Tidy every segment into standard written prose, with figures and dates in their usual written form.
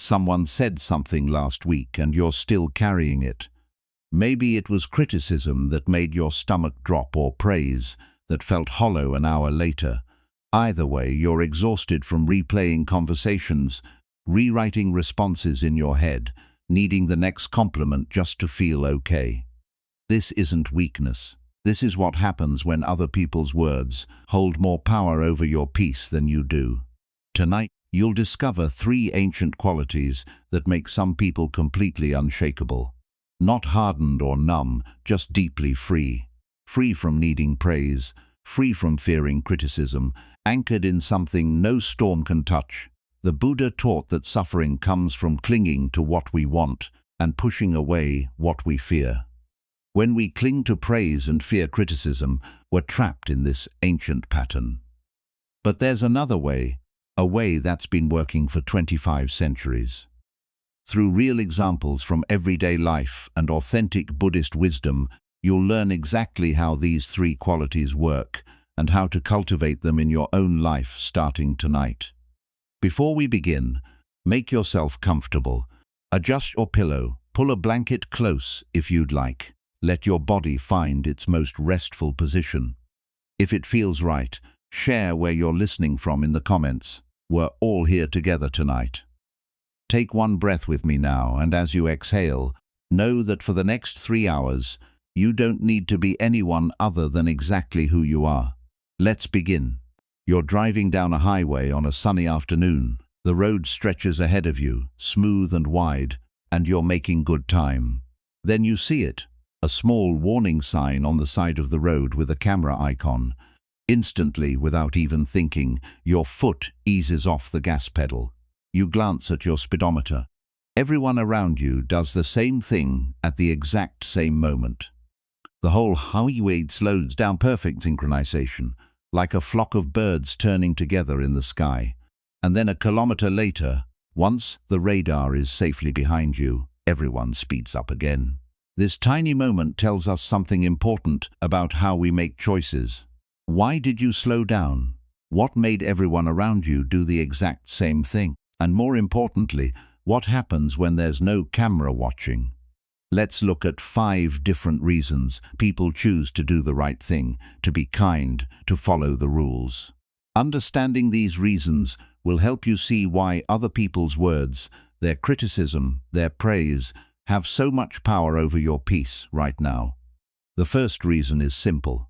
Someone said something last week and you're still carrying it. Maybe it was criticism that made your stomach drop or praise that felt hollow an hour later. Either way, you're exhausted from replaying conversations, rewriting responses in your head, needing the next compliment just to feel okay. This isn't weakness. This is what happens when other people's words hold more power over your peace than you do. Tonight, you'll discover 3 ancient qualities that make some people completely unshakable. Not hardened or numb, just deeply free. Free from needing praise, free from fearing criticism, anchored in something no storm can touch. The Buddha taught that suffering comes from clinging to what we want and pushing away what we fear. When we cling to praise and fear criticism, we're trapped in this ancient pattern. But there's another way, a way that's been working for 25 centuries. Through real examples from everyday life and authentic Buddhist wisdom, you'll learn exactly how these 3 qualities work and how to cultivate them in your own life starting tonight. Before we begin, make yourself comfortable. Adjust your pillow, pull a blanket close if you'd like. Let your body find its most restful position. If it feels right, share where you're listening from in the comments. We're all here together tonight. Take one breath with me now, and as you exhale, know that for the next 3 hours, you don't need to be anyone other than exactly who you are. Let's begin. You're driving down a highway on a sunny afternoon. The road stretches ahead of you, smooth and wide, and you're making good time. Then you see it, a small warning sign on the side of the road with a camera icon. Instantly, without even thinking, your foot eases off the gas pedal. You glance at your speedometer. Everyone around you does the same thing at the exact same moment. The whole highway slows down, perfect synchronization, like a flock of birds turning together in the sky. And then a kilometer later, once the radar is safely behind you, everyone speeds up again. This tiny moment tells us something important about how we make choices. Why did you slow down? What made everyone around you do the exact same thing? And more importantly, what happens when there's no camera watching? Let's look at 5 different reasons people choose to do the right thing, to be kind, to follow the rules. Understanding these reasons will help you see why other people's words, their criticism, their praise, have so much power over your peace right now. The first reason is simple.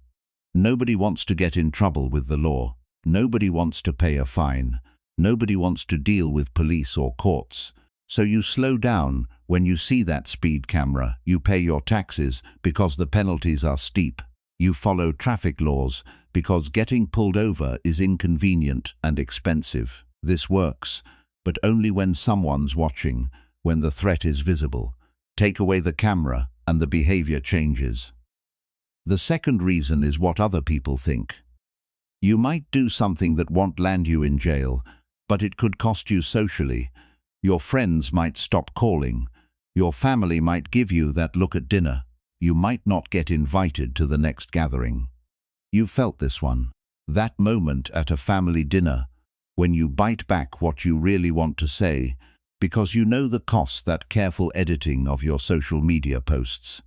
Nobody wants to get in trouble with the law. Nobody wants to pay a fine. Nobody wants to deal with police or courts. So you slow down when you see that speed camera. You pay your taxes because the penalties are steep. You follow traffic laws because getting pulled over is inconvenient and expensive. This works, but only when someone's watching, when the threat is visible. Take away the camera and the behavior changes. The second reason is what other people think. You might do something that won't land you in jail, but it could cost you socially. Your friends might stop calling. Your family might give you that look at dinner. You might not get invited to the next gathering. You've felt this one. That moment at a family dinner, when you bite back what you really want to say, because you know the cost, that careful editing of your social media posts.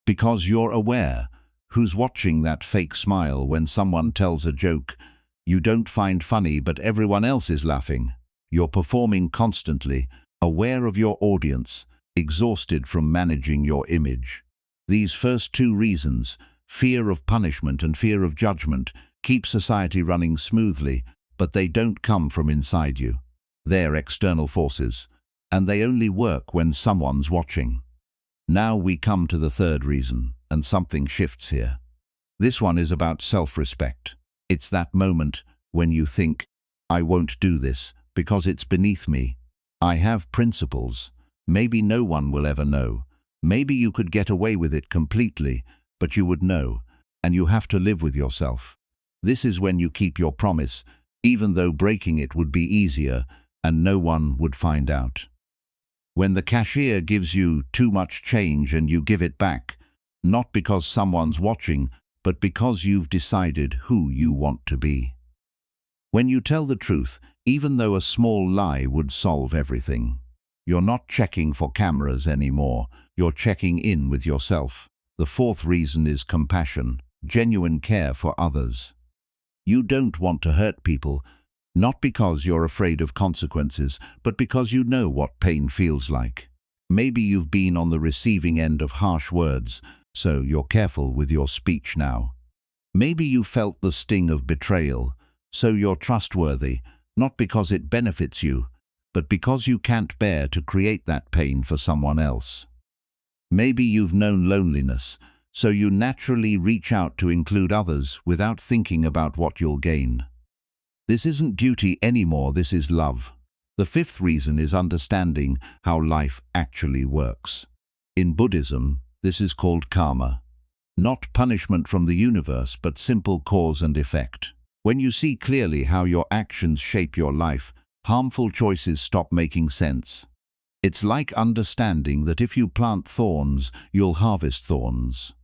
Because you're aware who's watching, that fake smile when someone tells a joke you don't find funny but everyone else is laughing. You're performing constantly, aware of your audience, exhausted from managing your image. These first 2 reasons, fear of punishment and fear of judgment, keep society running smoothly, but they don't come from inside you. They're external forces, and they only work when someone's watching. Now we come to the third reason, and something shifts here. This one is about self-respect. It's that moment when you think, I won't do this because it's beneath me. I have principles. Maybe no one will ever know. Maybe you could get away with it completely, but you would know, and you have to live with yourself. This is when you keep your promise, even though breaking it would be easier and no one would find out. When the cashier gives you too much change and you give it back, not because someone's watching, but because you've decided who you want to be. When you tell the truth, even though a small lie would solve everything. You're not checking for cameras anymore. You're checking in with yourself. The fourth reason is compassion, genuine care for others. You don't want to hurt people, not because you're afraid of consequences, but because you know what pain feels like. Maybe you've been on the receiving end of harsh words, so you're careful with your speech now. Maybe you felt the sting of betrayal, so you're trustworthy, not because it benefits you, but because you can't bear to create that pain for someone else. Maybe you've known loneliness, so you naturally reach out to include others without thinking about what you'll gain. This isn't duty anymore, this is love. The fifth reason is understanding how life actually works. In Buddhism, this is called karma. Not punishment from the universe, but simple cause and effect. When you see clearly how your actions shape your life, harmful choices stop making sense. It's like understanding that if you plant thorns, you'll harvest thorns.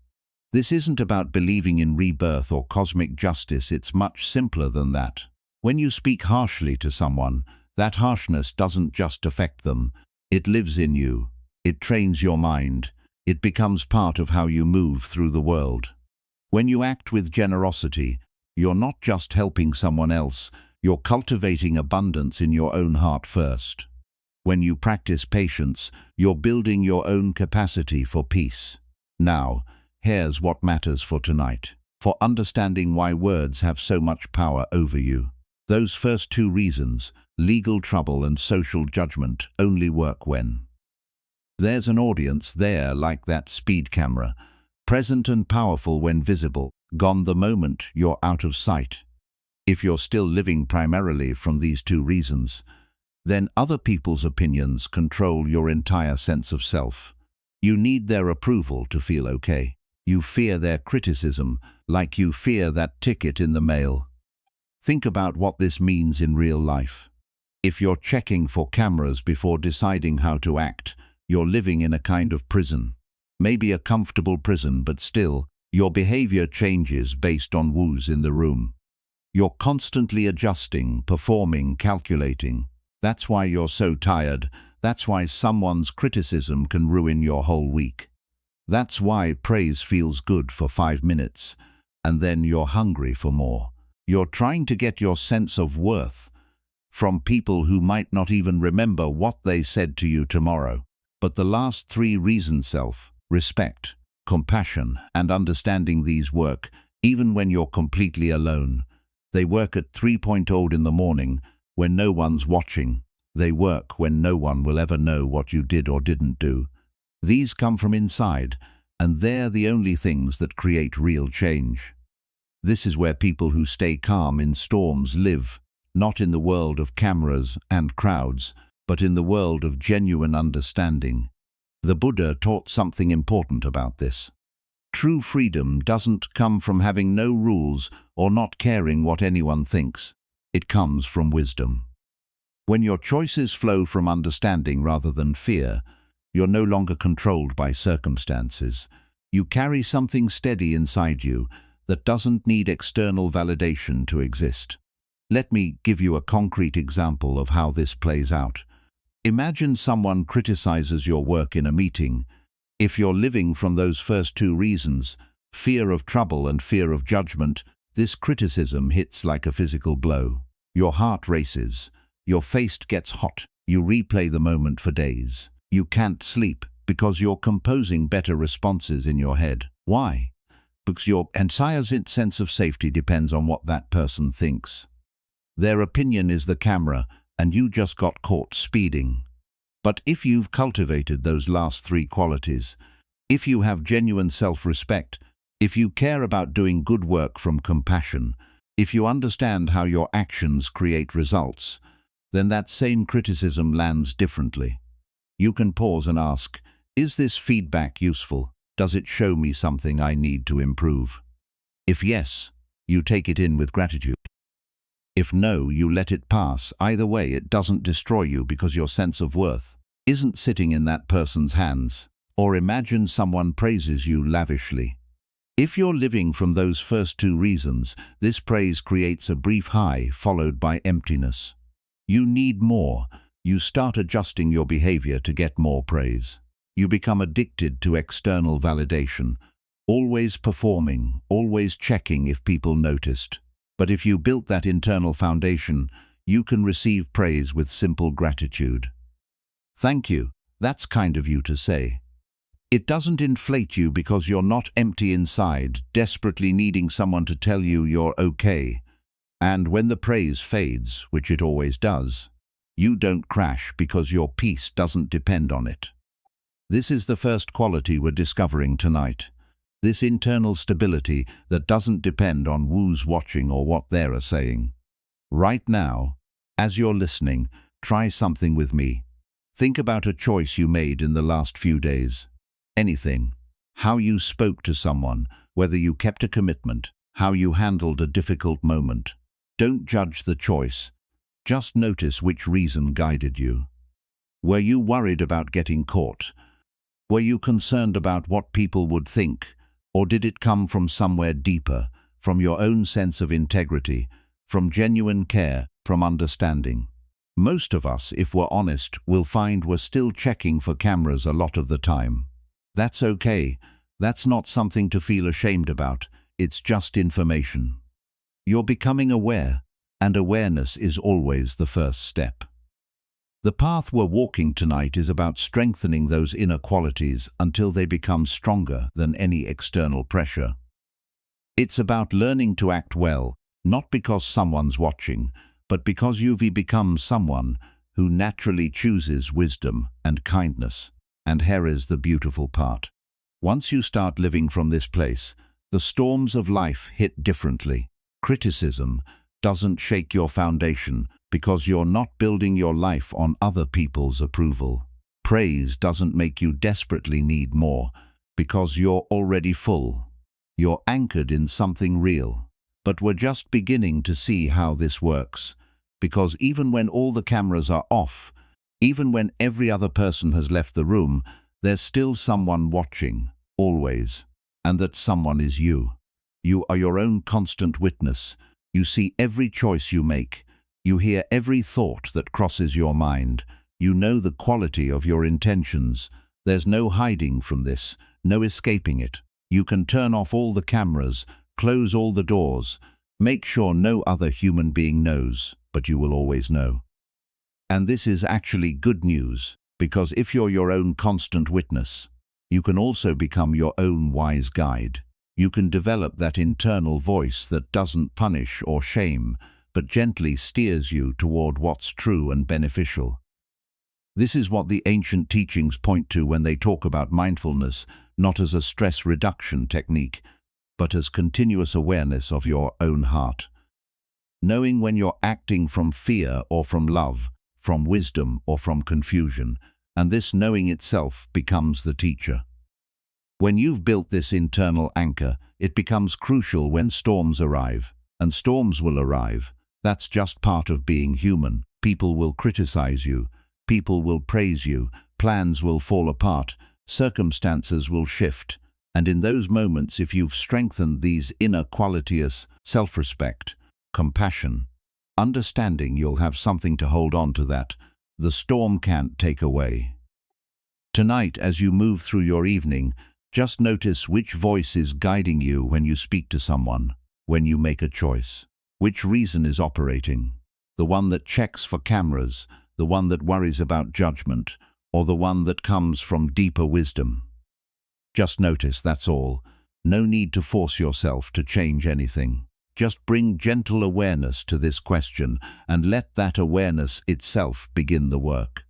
This isn't about believing in rebirth or cosmic justice, it's much simpler than that. When you speak harshly to someone, that harshness doesn't just affect them, it lives in you. It trains your mind. It becomes part of how you move through the world. When you act with generosity, you're not just helping someone else, you're cultivating abundance in your own heart first. When you practice patience, you're building your own capacity for peace. Now, here's what matters for tonight. For understanding why words have so much power over you. Those first two reasons, legal trouble and social judgment, only work when there's an audience there, like that speed camera, present and powerful when visible, gone the moment you're out of sight. If you're still living primarily from these two reasons, then other people's opinions control your entire sense of self. You need their approval to feel okay. You fear their criticism, like you fear that ticket in the mail. Think about what this means in real life. If you're checking for cameras before deciding how to act, you're living in a kind of prison. Maybe a comfortable prison, but still, your behavior changes based on who's in the room. You're constantly adjusting, performing, calculating. That's why you're so tired. That's why someone's criticism can ruin your whole week. That's why praise feels good for 5 minutes, and then you're hungry for more. You're trying to get your sense of worth from people who might not even remember what they said to you tomorrow. But the last three reasons, self, respect, compassion, and understanding, these work even when you're completely alone. They work at 3.0 in the morning when no one's watching. They work when no one will ever know what you did or didn't do. These come from inside, and they're the only things that create real change. This is where people who stay calm in storms live, not in the world of cameras and crowds, but in the world of genuine understanding. The Buddha taught something important about this. True freedom doesn't come from having no rules or not caring what anyone thinks. It comes from wisdom. When your choices flow from understanding rather than fear, you're no longer controlled by circumstances. You carry something steady inside you that doesn't need external validation to exist. Let me give you a concrete example of how this plays out. Imagine someone criticizes your work in a meeting. If you're living from those first two reasons, fear of trouble and fear of judgment, this criticism hits like a physical blow. Your heart races. Your face gets hot. You replay the moment for days. You can't sleep because you're composing better responses in your head. Why? Because your entire sense of safety depends on what that person thinks. Their opinion is the camera, and you just got caught speeding. But if you've cultivated those last three qualities, if you have genuine self-respect, if you care about doing good work from compassion, if you understand how your actions create results, then that same criticism lands differently. You can pause and ask, is this feedback useful? Does it show me something I need to improve? If yes, you take it in with gratitude. If no, you let it pass. Either way, it doesn't destroy you because your sense of worth isn't sitting in that person's hands. Or imagine someone praises you lavishly. If you're living from those first two reasons, this praise creates a brief high followed by emptiness. You need more. You start adjusting your behavior to get more praise. You become addicted to external validation, always performing, always checking if people noticed. But if you built that internal foundation, you can receive praise with simple gratitude. Thank you, that's kind of you to say. It doesn't inflate you because you're not empty inside, desperately needing someone to tell you you're okay. And when the praise fades, which it always does, you don't crash because your peace doesn't depend on it. This is the first quality we're discovering tonight. This internal stability that doesn't depend on who's watching or what they're saying. Right now, as you're listening, try something with me. Think about a choice you made in the last few days. Anything. How you spoke to someone, whether you kept a commitment, how you handled a difficult moment. Don't judge the choice. Just notice which reason guided you. Were you worried about getting caught? Were you concerned about what people would think? Or did it come from somewhere deeper, from your own sense of integrity, from genuine care, from understanding? Most of us, if we're honest, will find we're still checking for cameras a lot of the time. That's okay. That's not something to feel ashamed about. It's just information. You're becoming aware, and awareness is always the first step. The path we're walking tonight is about strengthening those inner qualities until they become stronger than any external pressure. It's about learning to act well, not because someone's watching, but because you've become someone who naturally chooses wisdom and kindness. And here is the beautiful part. Once you start living from this place, the storms of life hit differently. Criticism doesn't shake your foundation because you're not building your life on other people's approval. Praise doesn't make you desperately need more because you're already full. You're anchored in something real. But we're just beginning to see how this works, because even when all the cameras are off, even when every other person has left the room, there's still someone watching, always. And that someone is you. You are your own constant witness. You see every choice you make. You hear every thought that crosses your mind. You know the quality of your intentions. There's no hiding from this, no escaping it. You can turn off all the cameras, close all the doors, make sure no other human being knows, but you will always know. And this is actually good news, because if you're your own constant witness, you can also become your own wise guide. You can develop that internal voice that doesn't punish or shame, but gently steers you toward what's true and beneficial. This is what the ancient teachings point to when they talk about mindfulness, not as a stress reduction technique, but as continuous awareness of your own heart. Knowing when you're acting from fear or from love, from wisdom or from confusion, and this knowing itself becomes the teacher. When you've built this internal anchor, it becomes crucial when storms arrive, and storms will arrive. That's just part of being human. People will criticize you, people will praise you, plans will fall apart, circumstances will shift, and in those moments, if you've strengthened these inner qualities, self-respect, compassion, understanding, you'll have something to hold on to that the storm can't take away. Tonight, as you move through your evening, just notice which voice is guiding you when you speak to someone, when you make a choice. Which reason is operating? The one that checks for cameras, the one that worries about judgment, or the one that comes from deeper wisdom? Just notice, that's all. No need to force yourself to change anything. Just bring gentle awareness to this question and let that awareness itself begin the work.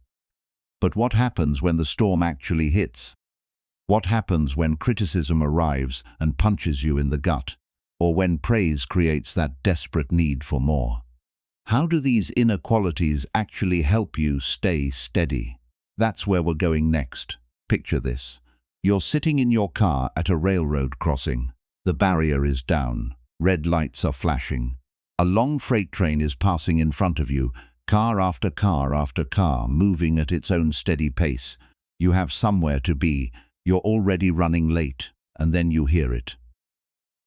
But what happens when the storm actually hits? What happens when criticism arrives and punches you in the gut, or when praise creates that desperate need for more? How do these inner qualities actually help you stay steady? That's where we're going next. Picture this. You're sitting in your car at a railroad crossing. The barrier is down. Red lights are flashing. A long freight train is passing in front of you, car after car after car, moving at its own steady pace. You have somewhere to be. You're already running late, and then you hear it.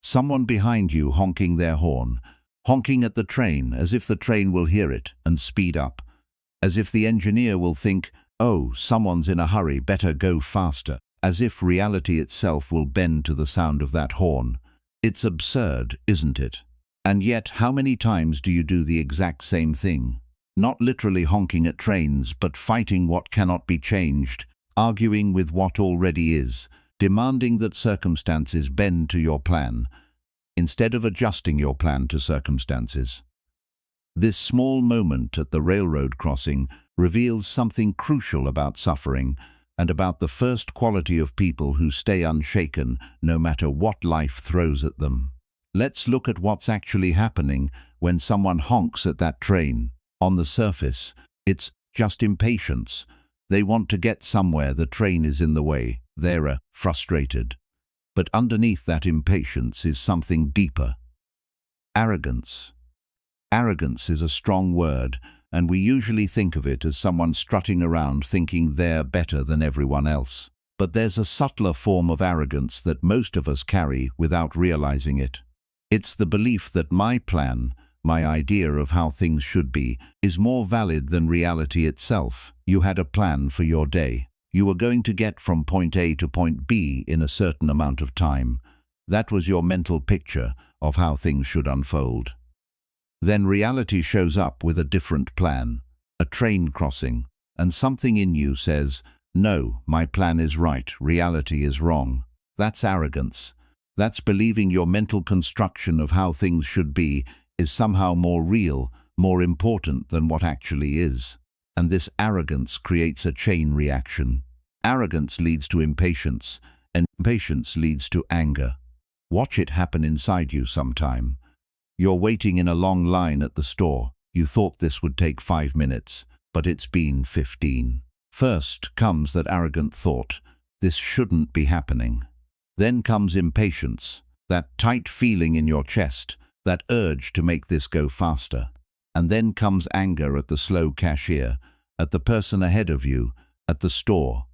Someone behind you honking their horn, honking at the train as if the train will hear it and speed up. As if the engineer will think, "Oh, someone's in a hurry, better go faster." As if reality itself will bend to the sound of that horn. It's absurd, isn't it? And yet, how many times do you do the exact same thing? Not literally honking at trains, but fighting what cannot be changed, arguing with what already is, demanding that circumstances bend to your plan, instead of adjusting your plan to circumstances. This small moment at the railroad crossing reveals something crucial about suffering and about the first quality of people who stay unshaken no matter what life throws at them. Let's look at what's actually happening when someone honks at that train. On the surface, it's just impatience. They want to get somewhere, the train is in the way. They're frustrated. But underneath that impatience is something deeper. Arrogance. Arrogance is a strong word, and we usually think of it as someone strutting around thinking they're better than everyone else. But there's a subtler form of arrogance that most of us carry without realizing it. It's the belief that my plan, my idea of how things should be, is more valid than reality itself. You had a plan for your day. You were going to get from point A to point B in a certain amount of time. That was your mental picture of how things should unfold. Then reality shows up with a different plan, a train crossing, and something in you says, "No, my plan is right, reality is wrong." That's arrogance. That's believing your mental construction of how things should be is somehow more real, more important than what actually is. And this arrogance creates a chain reaction. Arrogance leads to impatience, and impatience leads to anger. Watch it happen inside you sometime. You're waiting in a long line at the store. You thought this would take 5 minutes, but it's been 15. First comes that arrogant thought, this shouldn't be happening. Then comes impatience, that tight feeling in your chest, that urge to make this go faster. And then comes anger at the slow cashier, at the person ahead of you, at the store.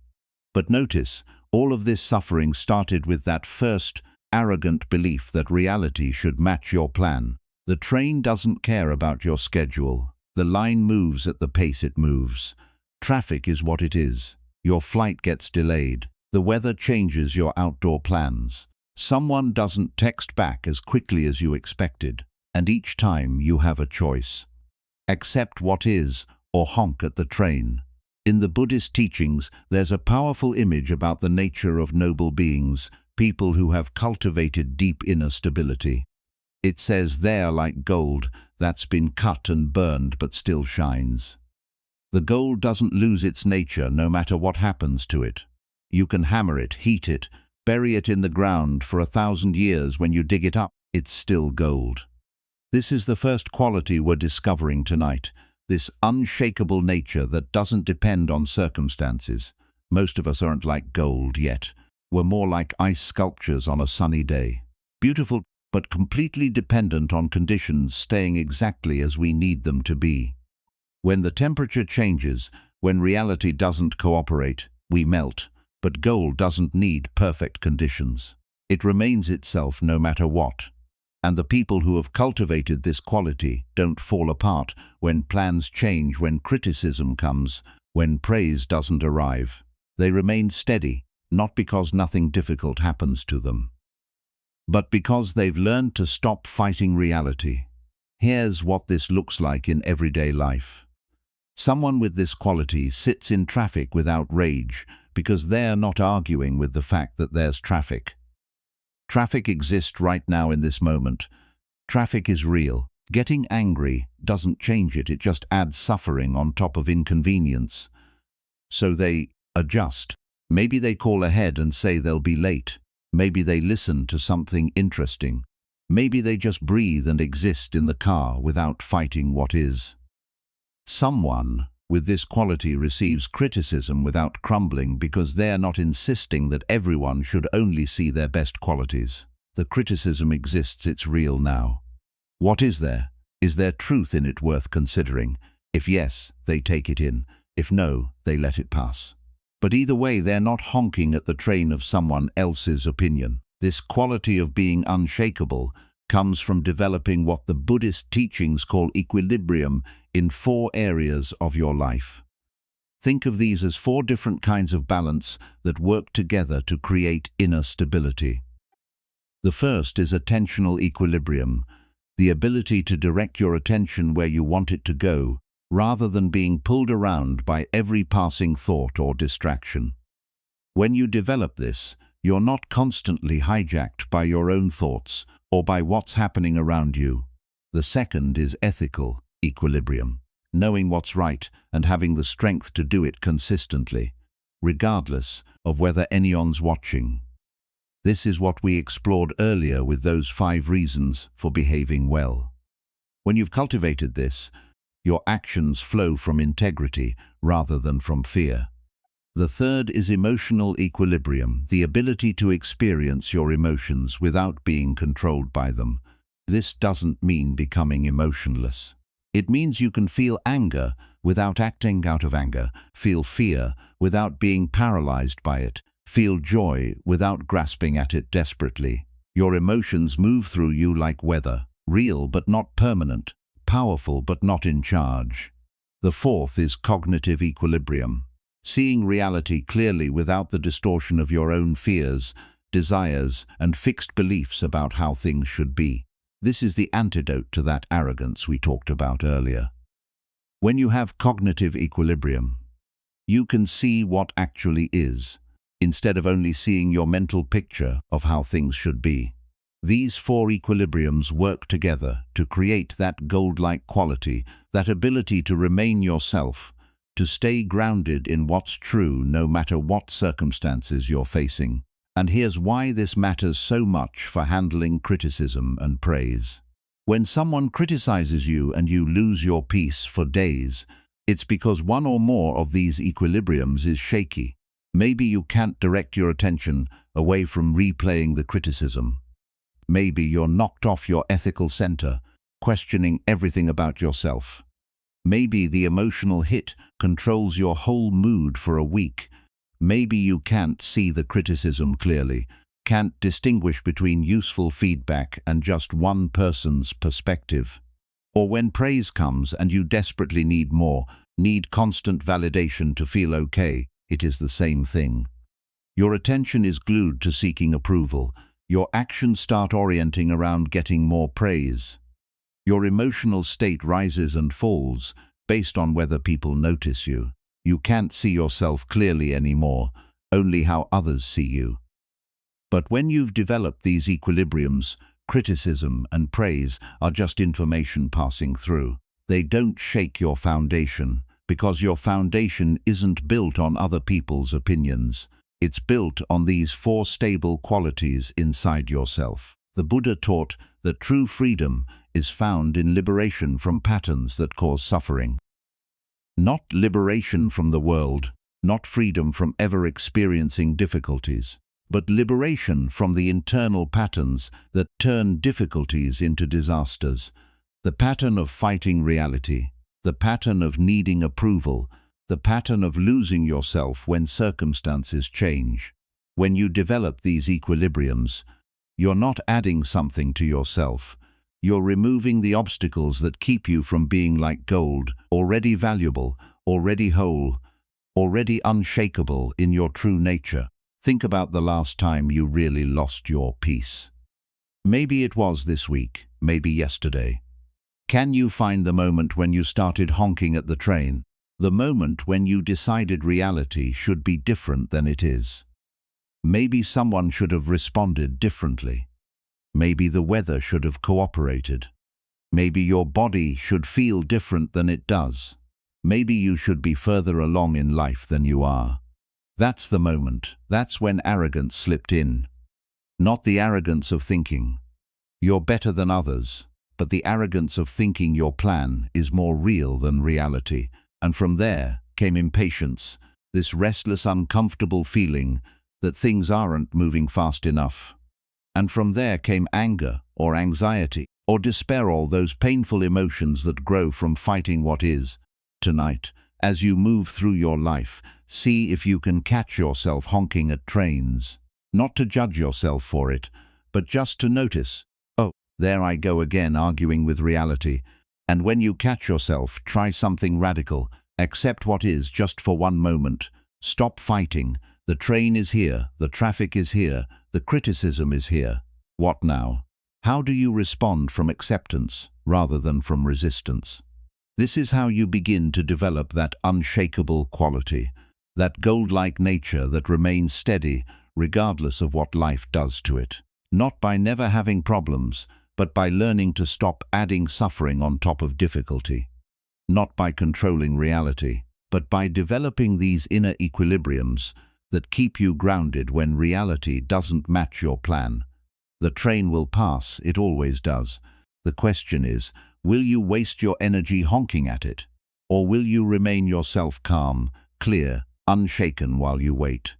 But notice, all of this suffering started with that first arrogant belief that reality should match your plan. The train doesn't care about your schedule. The line moves at the pace it moves. Traffic is what it is. Your flight gets delayed. The weather changes your outdoor plans. Someone doesn't text back as quickly as you expected. And each time you have a choice. Accept what is, or honk at the train. In the Buddhist teachings, there's a powerful image about the nature of noble beings, people who have cultivated deep inner stability. It says they're like gold that's been cut and burned but still shines. The gold doesn't lose its nature no matter what happens to it. You can hammer it, heat it, bury it in the ground for 1,000 years. When you dig it up, it's still gold. This is the first quality we're discovering tonight, this unshakable nature that doesn't depend on circumstances. Most of us aren't like gold yet. We're more like ice sculptures on a sunny day. Beautiful, but completely dependent on conditions staying exactly as we need them to be. When the temperature changes, when reality doesn't cooperate, we melt. But gold doesn't need perfect conditions. It remains itself no matter what. And the people who have cultivated this quality don't fall apart when plans change, when criticism comes, when praise doesn't arrive. They remain steady, not because nothing difficult happens to them, but because they've learned to stop fighting reality. Here's what this looks like in everyday life. Someone with this quality sits in traffic without rage because they're not arguing with the fact that there's traffic. Traffic exists right now in this moment. Traffic is real. Getting angry doesn't change it, it just adds suffering on top of inconvenience. So they adjust. Maybe they call ahead and say they'll be late. Maybe they listen to something interesting. Maybe they just breathe and exist in the car without fighting what is. Someone with this quality receives criticism without crumbling because they're not insisting that everyone should only see their best qualities. The criticism exists, it's real now. What is there? Is there truth in it worth considering? If yes, they take it in. If no, they let it pass. But either way, they're not honking at the train of someone else's opinion. This quality of being unshakable comes from developing what the Buddhist teachings call equilibrium in 4 areas of your life. Think of these as 4 different kinds of balance that work together to create inner stability. The first is attentional equilibrium, the ability to direct your attention where you want it to go, rather than being pulled around by every passing thought or distraction. When you develop this, you're not constantly hijacked by your own thoughts or by what's happening around you. The second is ethical equilibrium, knowing what's right and having the strength to do it consistently, regardless of whether anyone's watching. This is what we explored earlier with those 5 reasons for behaving well. When you've cultivated this, your actions flow from integrity rather than from fear. The third is emotional equilibrium, the ability to experience your emotions without being controlled by them. This doesn't mean becoming emotionless. It means you can feel anger without acting out of anger, feel fear without being paralyzed by it, feel joy without grasping at it desperately. Your emotions move through you like weather, real but not permanent, powerful but not in charge. The fourth is cognitive equilibrium, seeing reality clearly without the distortion of your own fears, desires, and fixed beliefs about how things should be. This is the antidote to that arrogance we talked about earlier. When you have cognitive equilibrium, you can see what actually is, instead of only seeing your mental picture of how things should be. These 4 equilibriums work together to create that gold-like quality, that ability to remain yourself, to stay grounded in what's true no matter what circumstances you're facing. And here's why this matters so much for handling criticism and praise. When someone criticizes you and you lose your peace for days, it's because one or more of these equilibriums is shaky. Maybe you can't direct your attention away from replaying the criticism. Maybe you're knocked off your ethical center, questioning everything about yourself. Maybe the emotional hit controls your whole mood for a week. Maybe you can't see the criticism clearly, can't distinguish between useful feedback and just one person's perspective. Or when praise comes and you desperately need more, need constant validation to feel okay, it is the same thing. Your attention is glued to seeking approval. Your actions start orienting around getting more praise. Your emotional state rises and falls based on whether people notice you. You can't see yourself clearly anymore, only how others see you. But when you've developed these equilibriums, criticism and praise are just information passing through. They don't shake your foundation, because your foundation isn't built on other people's opinions. It's built on these 4 stable qualities inside yourself. The Buddha taught that true freedom is found in liberation from patterns that cause suffering. Not liberation from the world, not freedom from ever experiencing difficulties, but liberation from the internal patterns that turn difficulties into disasters. The pattern of fighting reality, the pattern of needing approval, the pattern of losing yourself when circumstances change. When you develop these equilibriums, you're not adding something to yourself. You're removing the obstacles that keep you from being like gold, already valuable, already whole, already unshakable in your true nature. Think about the last time you really lost your peace. Maybe it was this week, maybe yesterday. Can you find the moment when you started honking at the train? The moment when you decided reality should be different than it is? Maybe someone should have responded differently. Maybe the weather should have cooperated. Maybe your body should feel different than it does. Maybe you should be further along in life than you are. That's the moment. That's when arrogance slipped in. Not the arrogance of thinking you're better than others, but the arrogance of thinking your plan is more real than reality. And from there came impatience, this restless, uncomfortable feeling that things aren't moving fast enough. And from there came anger or anxiety or despair, all those painful emotions that grow from fighting what is. Tonight, as you move through your life, see if you can catch yourself honking at trains. Not to judge yourself for it, but just to notice, oh, There I go again, arguing with reality. And when you catch yourself, try something radical. Accept what is, just for one moment. Stop fighting. The train is here, the traffic is here, the criticism is here. What now? How do you respond from acceptance rather than from resistance? This is how you begin to develop that unshakable quality, that gold-like nature that remains steady regardless of what life does to it. Not by never having problems, but by learning to stop adding suffering on top of difficulty. Not by controlling reality, but by developing these inner equilibriums that keep you grounded when reality doesn't match your plan. The train will pass, it always does. The question is, will you waste your energy honking at it? Or will you remain yourself calm, clear, unshaken while you wait?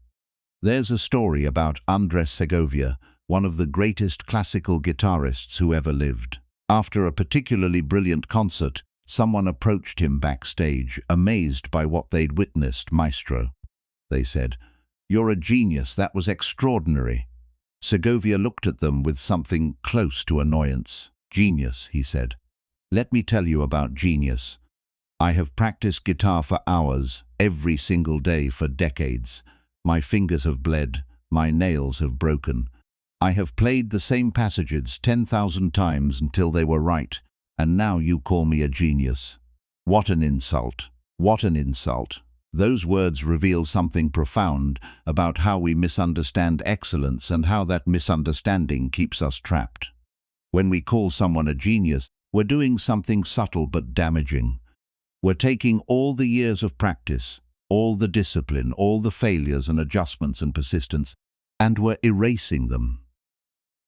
There's a story about Andres Segovia, one of the greatest classical guitarists who ever lived. After a particularly brilliant concert, someone approached him backstage, amazed by what they'd witnessed. "Maestro," they said, "you're a genius, that was extraordinary." Segovia looked at them with something close to annoyance. "Genius," he said. "Let me tell you about genius. I have practiced guitar for hours, every single day for decades. My fingers have bled, my nails have broken. I have played the same passages 10,000 times until they were right, and now you call me a genius. What an insult! What an insult!" Those words reveal something profound about how we misunderstand excellence and how that misunderstanding keeps us trapped. When we call someone a genius, we're doing something subtle but damaging. We're taking all the years of practice, all the discipline, all the failures and adjustments and persistence, and we're erasing them.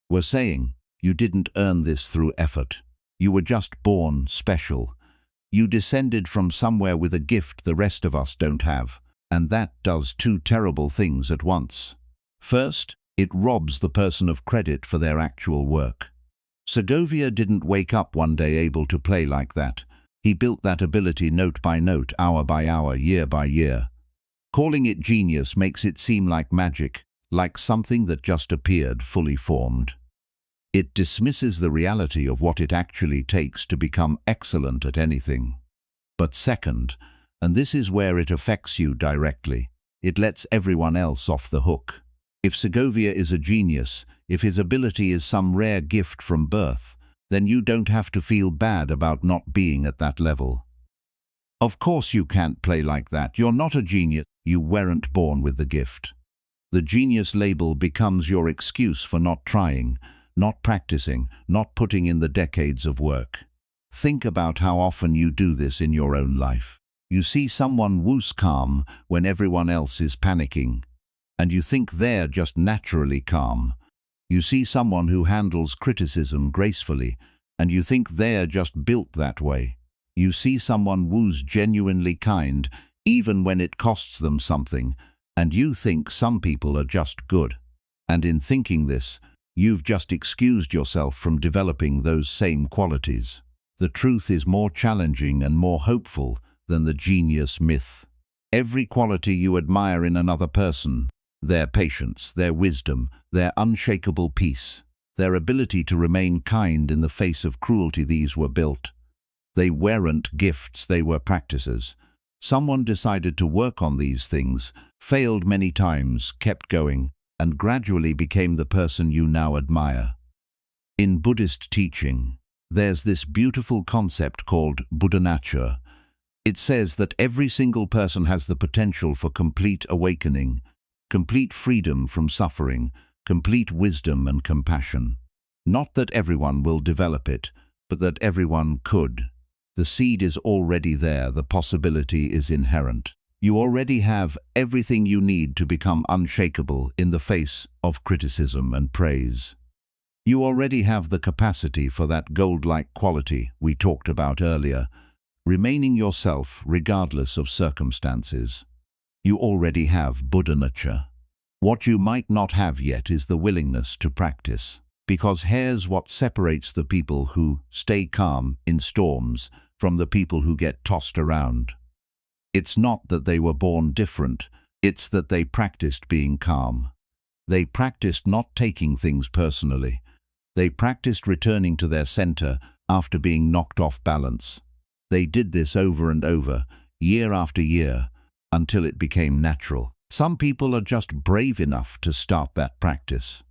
We're saying, you didn't earn this through effort. You were just born special. You descended from somewhere with a gift the rest of us don't have. And that does two terrible things at once. First, it robs the person of credit for their actual work. Segovia didn't wake up one day able to play like that. He built that ability note by note, hour by hour, year by year. Calling it genius makes it seem like magic, like something that just appeared fully formed. It dismisses the reality of what it actually takes to become excellent at anything. But second, and this is where it affects you directly, it lets everyone else off the hook. If Segovia is a genius, if his ability is some rare gift from birth, then you don't have to feel bad about not being at that level. Of course you can't play like that. You're not a genius. You weren't born with the gift. The genius label becomes your excuse for not trying, not practicing, not putting in the decades of work. Think about how often you do this in your own life. You see someone who's calm when everyone else is panicking, and you think they're just naturally calm. You see someone who handles criticism gracefully, and you think they're just built that way. You see someone who's genuinely kind, even when it costs them something, and you think some people are just good. And in thinking this, you've just excused yourself from developing those same qualities. The truth is more challenging and more hopeful than the genius myth. Every quality you admire in another person, their patience, their wisdom, their unshakable peace, their ability to remain kind in the face of cruelty, these were built. They weren't gifts, they were practices. Someone decided to work on these things, failed many times, kept going, and gradually became the person you now admire. In Buddhist teaching, there's this beautiful concept called Buddha nature. It says that every single person has the potential for complete awakening, complete freedom from suffering, complete wisdom and compassion. Not that everyone will develop it, but that everyone could. The seed is already there, the possibility is inherent. You already have everything you need to become unshakable in the face of criticism and praise. You already have the capacity for that gold-like quality we talked about earlier, remaining yourself regardless of circumstances. You already have Buddha nature. What you might not have yet is the willingness to practice, because here's what separates the people who stay calm in storms from the people who get tossed around. It's not that they were born different, it's that they practiced being calm. They practiced not taking things personally. They practiced returning to their center after being knocked off balance. They did this over and over, year after year, until it became natural. Some people are just brave enough to start that practice.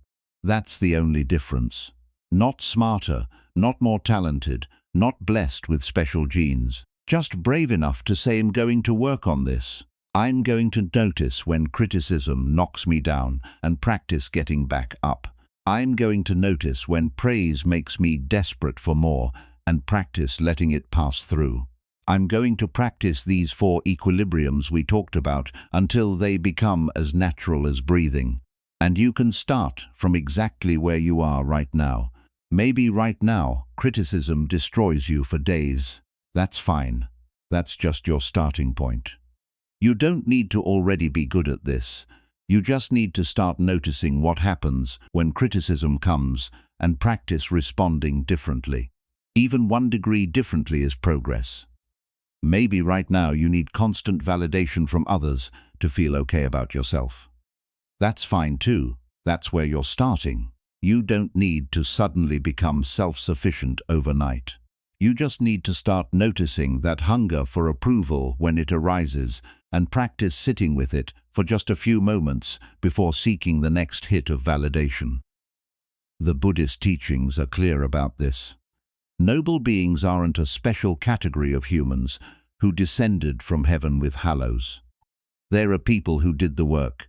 That's the only difference. Not smarter, not more talented, not blessed with special genes. Just brave enough to say, I'm going to work on this. I'm going to notice when criticism knocks me down and practice getting back up. I'm going to notice when praise makes me desperate for more and practice letting it pass through. I'm going to practice these 4 equilibriums we talked about until they become as natural as breathing. And you can start from exactly where you are right now. Maybe right now, criticism destroys you for days. That's fine. That's just your starting point. You don't need to already be good at this. You just need to start noticing what happens when criticism comes and practice responding differently. Even 1 degree differently is progress. Maybe right now you need constant validation from others to feel okay about yourself. That's fine too. That's where you're starting. You don't need to suddenly become self-sufficient overnight. You just need to start noticing that hunger for approval when it arises and practice sitting with it for just a few moments before seeking the next hit of validation. The Buddhist teachings are clear about this. Noble beings aren't a special category of humans who descended from heaven with hallows. They're a people who did the work.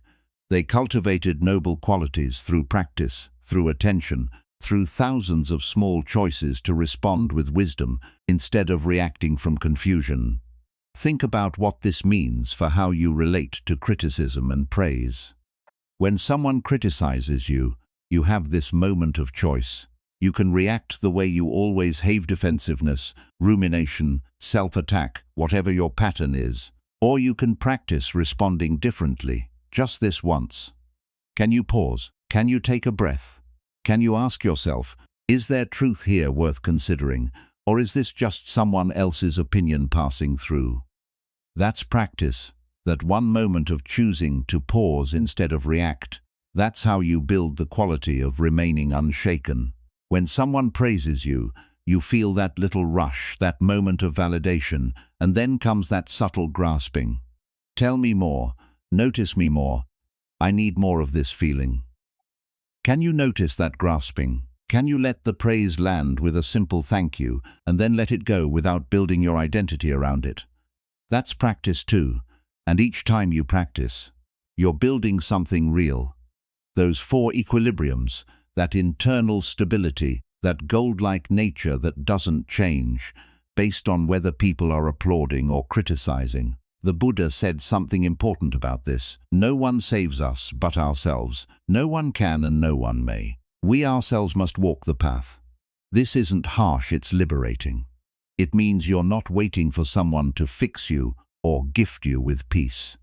They cultivated noble qualities through practice, through attention, through thousands of small choices to respond with wisdom instead of reacting from confusion. Think about what this means for how you relate to criticism and praise. When someone criticizes you, you have this moment of choice. You can react the way you always have: defensiveness, rumination, self-attack, whatever your pattern is. Or you can practice responding differently, just this once. Can you pause? Can you take a breath? Can you ask yourself, is there truth here worth considering, or is this just someone else's opinion passing through? That's practice, that one moment of choosing to pause instead of react. That's how you build the quality of remaining unshaken. When someone praises you, you feel that little rush, that moment of validation, and then comes that subtle grasping. Tell me more, notice me more. I need more of this feeling. Can you notice that grasping? Can you let the praise land with a simple thank you, and then let it go without building your identity around it? That's practice too, and each time you practice, you're building something real. Those 4 equilibriums, that internal stability, that gold-like nature that doesn't change, based on whether people are applauding or criticizing. The Buddha said something important about this. No one saves us but ourselves. No one can and no one may. We ourselves must walk the path. This isn't harsh, it's liberating. It means you're not waiting for someone to fix you or gift you with peace.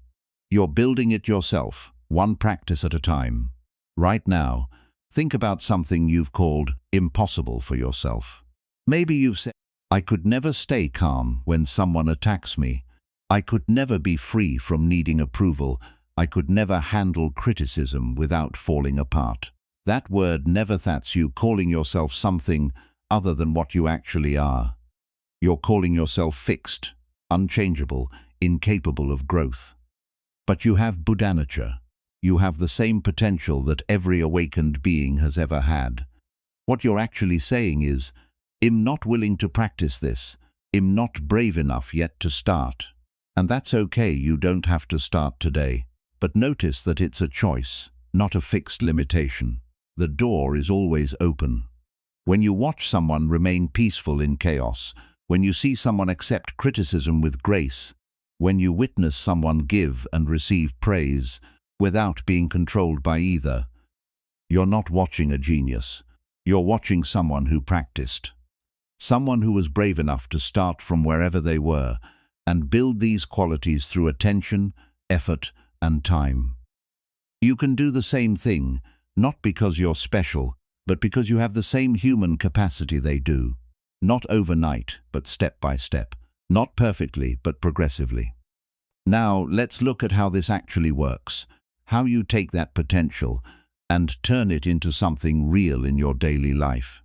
You're building it yourself, one practice at a time. Right now, think about something you've called impossible for yourself. Maybe you've said, I could never stay calm when someone attacks me. I could never be free from needing approval. I could never handle criticism without falling apart. That word never. That's you calling yourself something other than what you actually are. You're calling yourself fixed, unchangeable, incapable of growth. But you have Buddha nature. You have the same potential that every awakened being has ever had. What you're actually saying is, I'm not willing to practice this. I'm not brave enough yet to start. And that's okay, you don't have to start today. But notice that it's a choice, not a fixed limitation. The door is always open. When you watch someone remain peaceful in chaos, when you see someone accept criticism with grace, when you witness someone give and receive praise without being controlled by either, you're not watching a genius. You're watching someone who practiced. Someone who was brave enough to start from wherever they were and build these qualities through attention, effort, and time. You can do the same thing, not because you're special, but because you have the same human capacity they do. Not overnight, but step by step. Not perfectly, but progressively. Now, let's look at how this actually works. How you take that potential and turn it into something real in your daily life.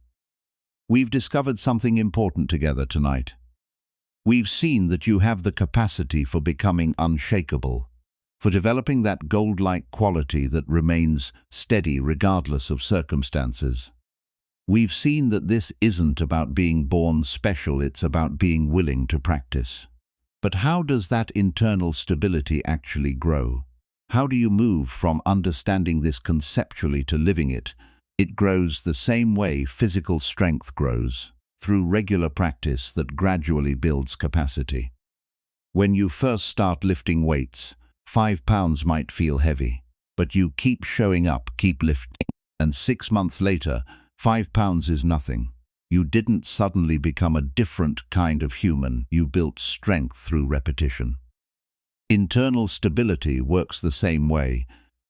We've discovered something important together tonight. We've seen that you have the capacity for becoming unshakable, for developing that gold-like quality that remains steady regardless of circumstances. We've seen that this isn't about being born special, it's about being willing to practice. But how does that internal stability actually grow? How do you move from understanding this conceptually to living it? It grows the same way physical strength grows, through regular practice that gradually builds capacity. When you first start lifting weights, 5 pounds might feel heavy, but you keep showing up, keep lifting, and 6 months later, 5 pounds is nothing. You didn't suddenly become a different kind of human, you built strength through repetition. Internal stability works the same way.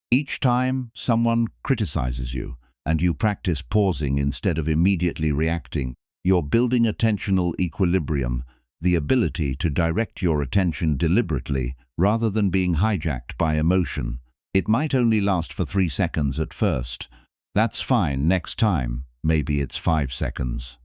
Each time someone criticizes you, and you practice pausing instead of immediately reacting, you're building attentional equilibrium, the ability to direct your attention deliberately rather than being hijacked by emotion. It might only last for 3 seconds at first. That's fine, next time, maybe it's 5 seconds.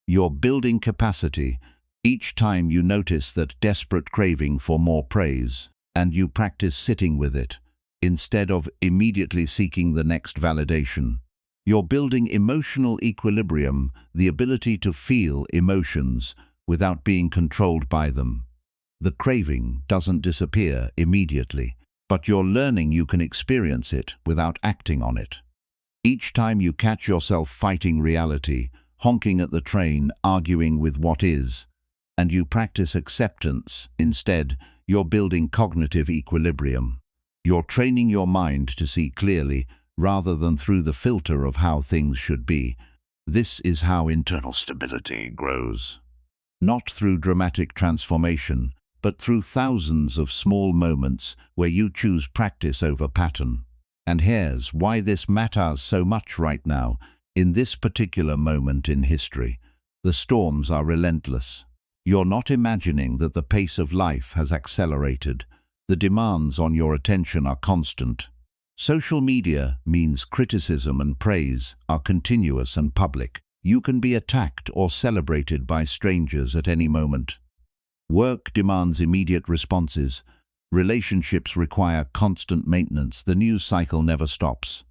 You're building capacity each time you notice that desperate craving for more praise, and you practice sitting with it, instead of immediately seeking the next validation. You're building emotional equilibrium, the ability to feel emotions without being controlled by them. The craving doesn't disappear immediately, but you're learning you can experience it without acting on it. Each time you catch yourself fighting reality, honking at the train, arguing with what is, and you practice acceptance instead, you're building cognitive equilibrium. You're training your mind to see clearly, rather than through the filter of how things should be. This is how internal stability grows. Not through dramatic transformation, but through thousands of small moments where you choose practice over pattern. And here's why this matters so much right now, in this particular moment in history. The storms are relentless. You're not imagining that the pace of life has accelerated. The demands on your attention are constant. Social media means criticism and praise are continuous and public. You can be attacked or celebrated by strangers at any moment. Work demands immediate responses. Relationships require constant maintenance. The news cycle never stops.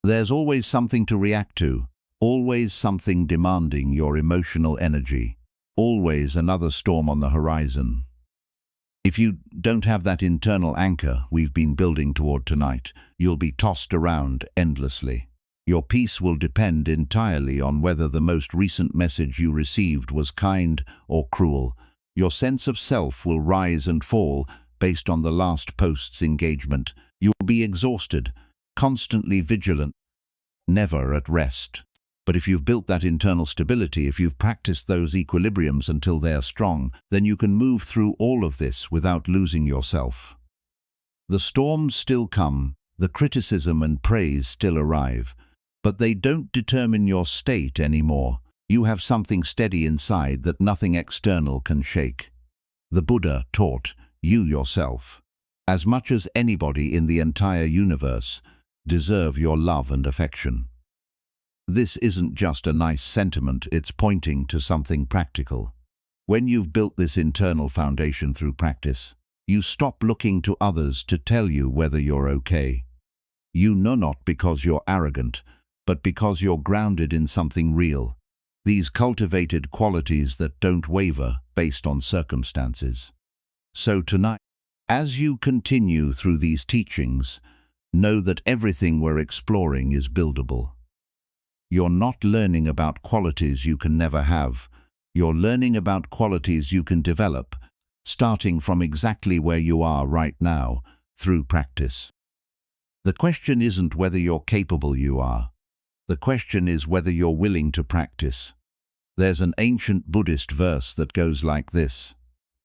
There's always something to react to, always something demanding your emotional energy, always another storm on the horizon. If you don't have that internal anchor we've been building toward tonight, you'll be tossed around endlessly. Your peace will depend entirely on whether the most recent message you received was kind or cruel. Your sense of self will rise and fall based on the last post's engagement. You'll be exhausted, constantly vigilant, never at rest. But if you've built that internal stability, if you've practiced those equilibriums until they're strong, then you can move through all of this without losing yourself. The storms still come, the criticism and praise still arrive, but they don't determine your state anymore. You have something steady inside that nothing external can shake. The Buddha taught, you yourself, as much as anybody in the entire universe, deserve your love and affection. This isn't just a nice sentiment, it's pointing to something practical. When you've built this internal foundation through practice, you stop looking to others to tell you whether you're okay. You know, not because you're arrogant, but because you're grounded in something real. These cultivated qualities that don't waver based on circumstances. So tonight, as you continue through these teachings, know that everything we're exploring is buildable. You're not learning about qualities you can never have. You're learning about qualities you can develop, starting from exactly where you are right now, through practice. The question isn't whether you're capable you are. The question is whether you're willing to practice. There's an ancient Buddhist verse that goes like this: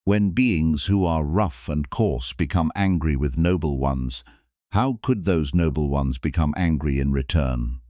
when beings who are rough and coarse become angry with noble ones, how could those noble ones become angry in return?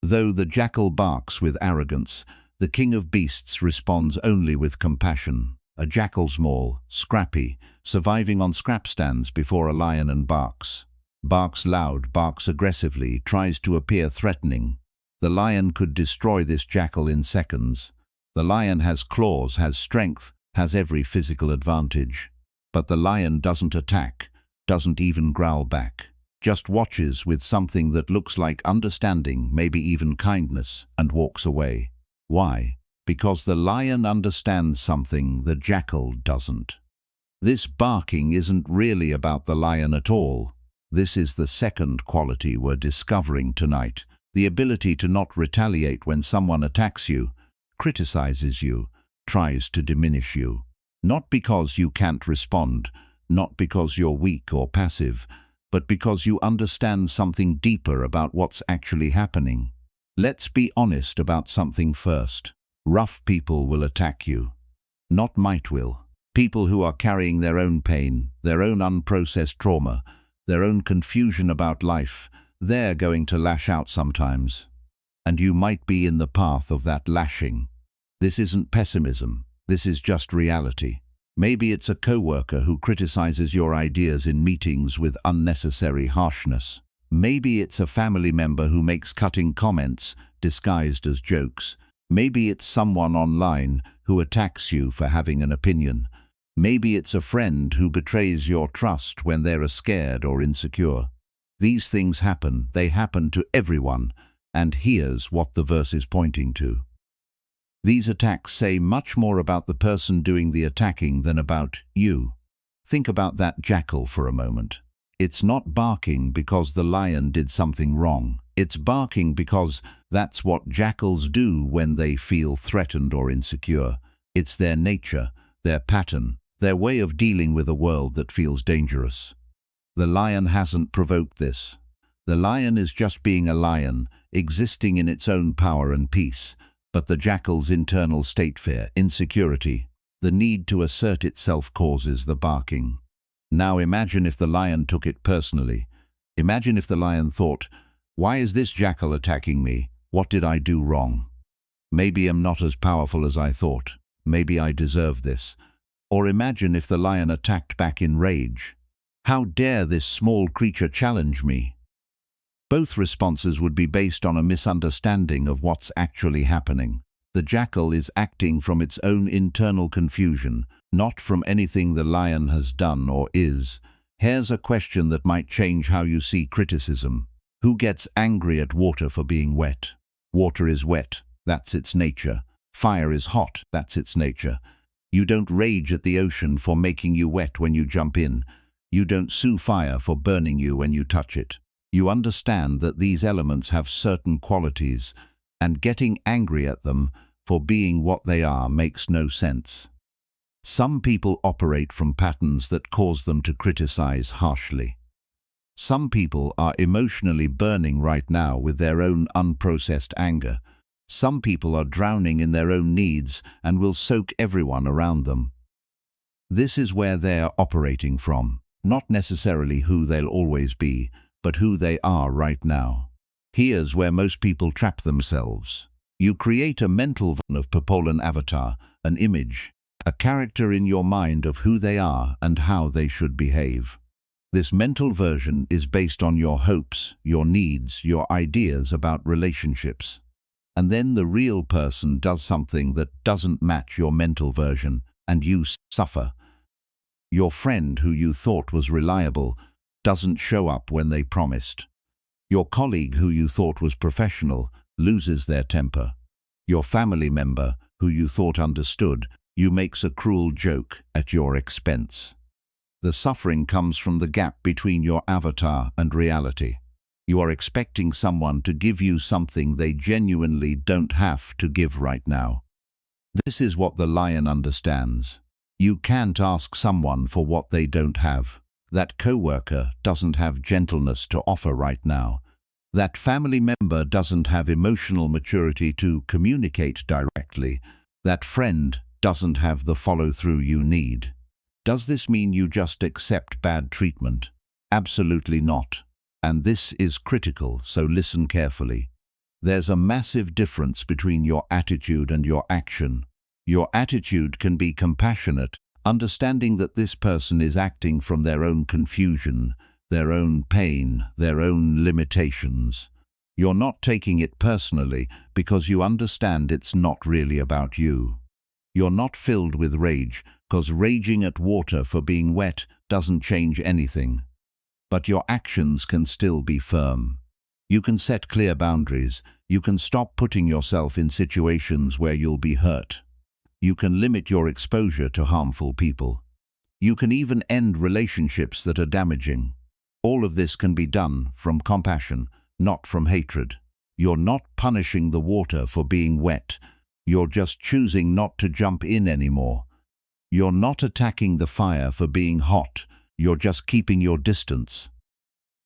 Though the jackal barks with arrogance, the king of beasts responds only with compassion. A jackal's maul, scrappy, surviving on scrap stands before a lion and barks. Barks loud, barks aggressively, tries to appear threatening. The lion could destroy this jackal in seconds. The lion has claws, has strength, has every physical advantage. But the lion doesn't attack, doesn't even growl back. Just watches with something that looks like understanding, maybe even kindness, and walks away. Why? Because the lion understands something the jackal doesn't. This barking isn't really about the lion at all. This is the second quality we're discovering tonight, the ability to not retaliate when someone attacks you, criticizes you, tries to diminish you. Not because you can't respond, not because you're weak or passive, but because you understand something deeper about what's actually happening. Let's be honest about something first. Rough people will attack you. Not might will. People who are carrying their own pain, their own unprocessed trauma, their own confusion about life, they're going to lash out sometimes. And you might be in the path of that lashing. This isn't pessimism. This is just reality. Maybe it's a coworker who criticizes your ideas in meetings with unnecessary harshness. Maybe it's a family member who makes cutting comments disguised as jokes. Maybe it's someone online who attacks you for having an opinion. Maybe it's a friend who betrays your trust when they're scared or insecure. These things happen. They happen to everyone. And here's what the verse is pointing to. These attacks say much more about the person doing the attacking than about you. Think about that jackal for a moment. It's not barking because the lion did something wrong. It's barking because that's what jackals do when they feel threatened or insecure. It's their nature, their pattern, their way of dealing with a world that feels dangerous. The lion hasn't provoked this. The lion is just being a lion, existing in its own power and peace. But the jackal's internal state, fear, insecurity, the need to assert itself causes the barking. Now imagine if the lion took it personally. Imagine if the lion thought, why is this jackal attacking me? What did I do wrong? Maybe I'm not as powerful as I thought. Maybe I deserve this. Or imagine if the lion attacked back in rage. How dare this small creature challenge me? Both responses would be based on a misunderstanding of what's actually happening. The jackal is acting from its own internal confusion, not from anything the lion has done or is. Here's a question that might change how you see criticism. Who gets angry at water for being wet? Water is wet, that's its nature. Fire is hot, that's its nature. You don't rage at the ocean for making you wet when you jump in. You don't sue fire for burning you when you touch it. You understand that these elements have certain qualities, and getting angry at them for being what they are makes no sense. Some people operate from patterns that cause them to criticize harshly. Some people are emotionally burning right now with their own unprocessed anger. Some people are drowning in their own needs and will soak everyone around them. This is where they are operating from, not necessarily who they'll always be, but who they are right now. Here's where most people trap themselves. You create a mental version of Popolan avatar, an image, a character in your mind of who they are and how they should behave. This mental version is based on your hopes, your needs, your ideas about relationships. And then the real person does something that doesn't match your mental version, and you suffer. Your friend who you thought was reliable doesn't show up when they promised. Your colleague who you thought was professional loses their temper. Your family member who you thought understood you makes a cruel joke at your expense. The suffering comes from the gap between your avatar and reality. You are expecting someone to give you something they genuinely don't have to give right now. This is what the lion understands. You can't ask someone for what they don't have. That coworker doesn't have gentleness to offer right now. That family member doesn't have emotional maturity to communicate directly. That friend doesn't have the follow-through you need. Does this mean you just accept bad treatment? Absolutely not. And this is critical, so listen carefully. There's a massive difference between your attitude and your action. Your attitude can be compassionate, understanding that this person is acting from their own confusion, their own pain, their own limitations. You're not taking it personally because you understand it's not really about you. You're not filled with rage because raging at water for being wet doesn't change anything. But your actions can still be firm. You can set clear boundaries. You can stop putting yourself in situations where you'll be hurt. You can limit your exposure to harmful people. You can even end relationships that are damaging. All of this can be done from compassion, not from hatred. You're not punishing the water for being wet. You're just choosing not to jump in anymore. You're not attacking the fire for being hot. You're just keeping your distance.